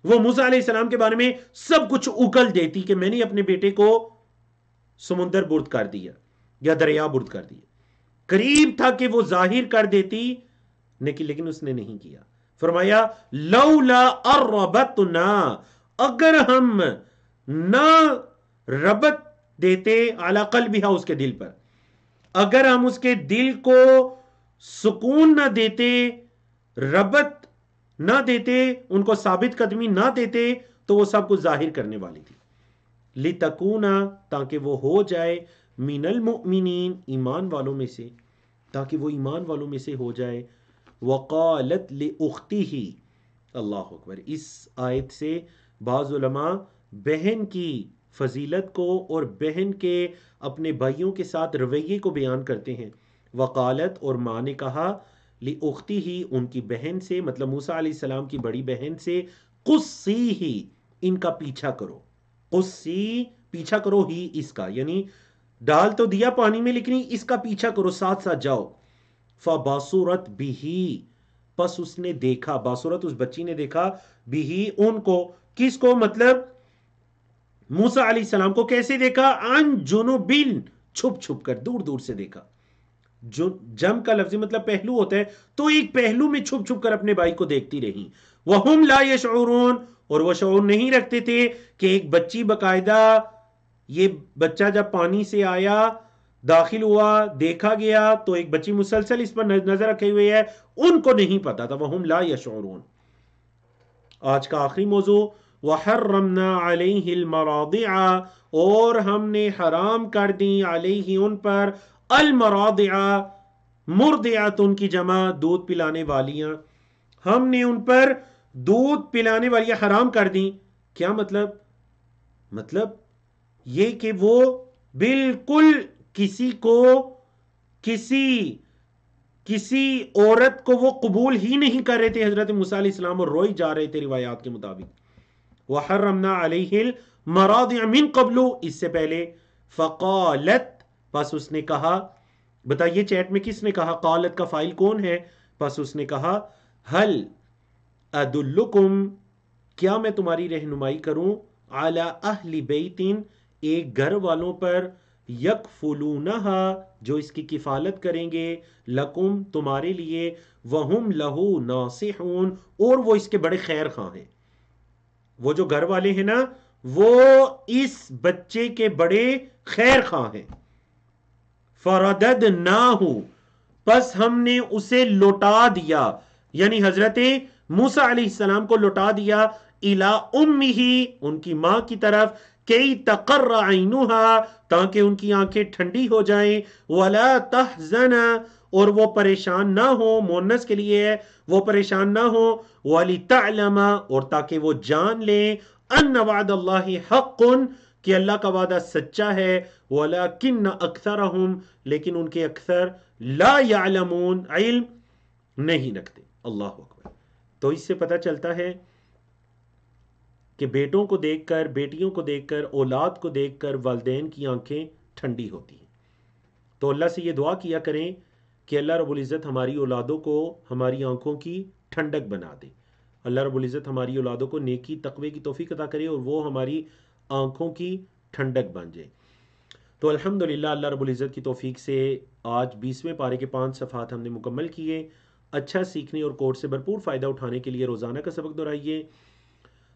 وہ موسیٰ علیہ السلام کے بارے میں سب کچھ اگل دیتی کہ میں نے اپنے بیٹے کو سمندر برد کر دیا یا دریا برد کر دیا. قریب تھا کہ وہ ظاہر کر دیتی لیکن اس نے نہیں کیا. فرمایا لولا اربتنا، اگر ہم نہ ربط دیتے علی قلبہا، اس کے دل پر، اگر ہم اس کے دل کو سکون نہ دیتے، ربط نہ دیتے، ان کو ثابت قدمی نہ دیتے، تو وہ سب کچھ ظاہر کرنے والی تھی. لتکونا، تاکہ وہ ہو جائے، من المؤمنین، ایمان والوں میں سے، تاکہ وہ ایمان والوں میں سے ہو جائے. وقالت لاختہ، اللہ اکبر. اس آیت سے بعض علماء بہن کی فضیلت کو اور بہن کے اپنے بھائیوں کے ساتھ رویے کو بیان کرتے ہیں. وقالت، اور ماں نے کہا، لاختہ، ان کی بہن سے، مطلب موسیٰ علیہ السلام کی بڑی بہن سے، قصیہ، ان کا پیچھا کرو. قصی، پیچھا کرو، ہی اس کا، یعنی ڈال تو دیا پانی میں لیکن اس کا پیچھا کرو، ساتھ ساتھ جاؤ. فبصرت بہ، پس اس نے دیکھا، بصرت اس بچی نے دیکھا، بہ ان کو، کس کو، مطلب موسیٰ علیہ السلام کو. کیسے دیکھا؟ عن جنوبن، چھپ چھپ کر، دور دور سے دیکھا. جم کا لفظی مطلب پہلو ہوتا ہے، تو ایک پہلو میں چھپ چھپ کر اپنے بھائی کو دیکھتی رہی. وہم لا یشعرون، اور وہ شعور نہیں رکھتے تھے کہ ایک بچی باقاعدہ، یہ بچہ جب پانی سے آیا، داخل ہوا، دیکھا گیا، تو ایک بچی مسلسل اس پر نظر رکھے ہوئے ہے، ان کو نہیں پتا تھا. وہم لا یشعرون. آج کا آخری موضوع، وحرمنا علیہ المراضع، اور ہم نے حرام کر دی، علیہ ان پر، المراضع، مرضعۃ کی جمع دودھ پلانے والیاں، ہم نے ان پر دودھ پلانے والیاں حرام کر دیں. کیا مطلب؟ مطلب یہ کہ وہ بالکل کسی کو، کسی عورت کو وہ قبول ہی نہیں کر رہے تھے حضرت موسیٰ علیہ السلام، اور روئی جا رہے تھے روایات کے مطابق. وحرمنا علیہ المراضع من قبل، اس سے پہلے. فقالت، پس اس نے کہا، بتائیے چیٹ میں کس نے کہا قالت کا فاعل کون ہے؟ پس اس نے کہا، ہل ادلکم، کیا میں تمہاری رہنمائی کروں، علی اہل بیت، ایک گھر والوں پر، یکفلونہا، جو اس کی کفالت کریں گے، لکم، تمہارے لیے، وہم لہو ناصحون، اور وہ اس کے بڑے خیر خواہ ہیں. وہ جو گھر والے ہیں نا، وہ اس بچے کے بڑے خیر خواہ ہیں. فرددناہ، پس ہم نے اسے لوٹا دیا، یعنی حضرت موسیٰ علیہ السلام کو لوٹا دیا، الی امہ، ان کی ماں کی طرف، کی تقر عینہا، تاکہ ان کی آنکھیں ٹھنڈی ہو جائیں، ولا تحزن، اور وہ پریشان نہ ہو، مونس کے لیے ہے، وہ پریشان نہ ہو، ولتعلم، اور تاکہ وہ جان لیں، ان وعد اللہ حق، کہ اللہ کا وعدہ سچا ہے، ولیکن اکثرہم، لیکن ان کے اکثر، لا یعلمون، علم نہیں رکھتے. اللہ اکبر. تو اس سے پتہ چلتا ہے کہ بیٹوں کو دیکھ کر، بیٹیوں کو دیکھ کر، اولاد کو دیکھ کر والدین کی آنکھیں ٹھنڈی ہوتی ہیں. تو اللہ سے یہ دعا کیا کریں کہ اللہ رب العزت ہماری اولادوں کو ہماری آنکھوں کی ٹھنڈک بنا دے. اللہ رب العزت ہماری اولادوں کو نیکی تقوی کی توفیق عطا کرے اور وہ ہماری آنکھوں کی ٹھنڈک بن جائے. تو الحمدللہ اللہ رب العزت کی توفیق سے آج 20ویں پارے کے 5 صفحات ہم نے مکمل کیے. اچھا سیکھنے اور کورس سے بھرپور فائدہ اٹھانے کے لیے روزانہ کا سبق دہرائیے،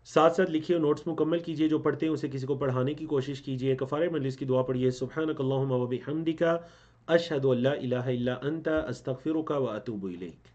ساتھ ساتھ لکھیے اور نوٹس مکمل کیجیے، جو پڑھتے ہیں اسے کسی کو پڑھانے کی کوشش کیجیے. کفارہ مجلس کی دعا پڑھیے، سبحانک اللہم و بحمدک، اشہد ان لا الہ الا انت، استغفرک و اتوب الیک.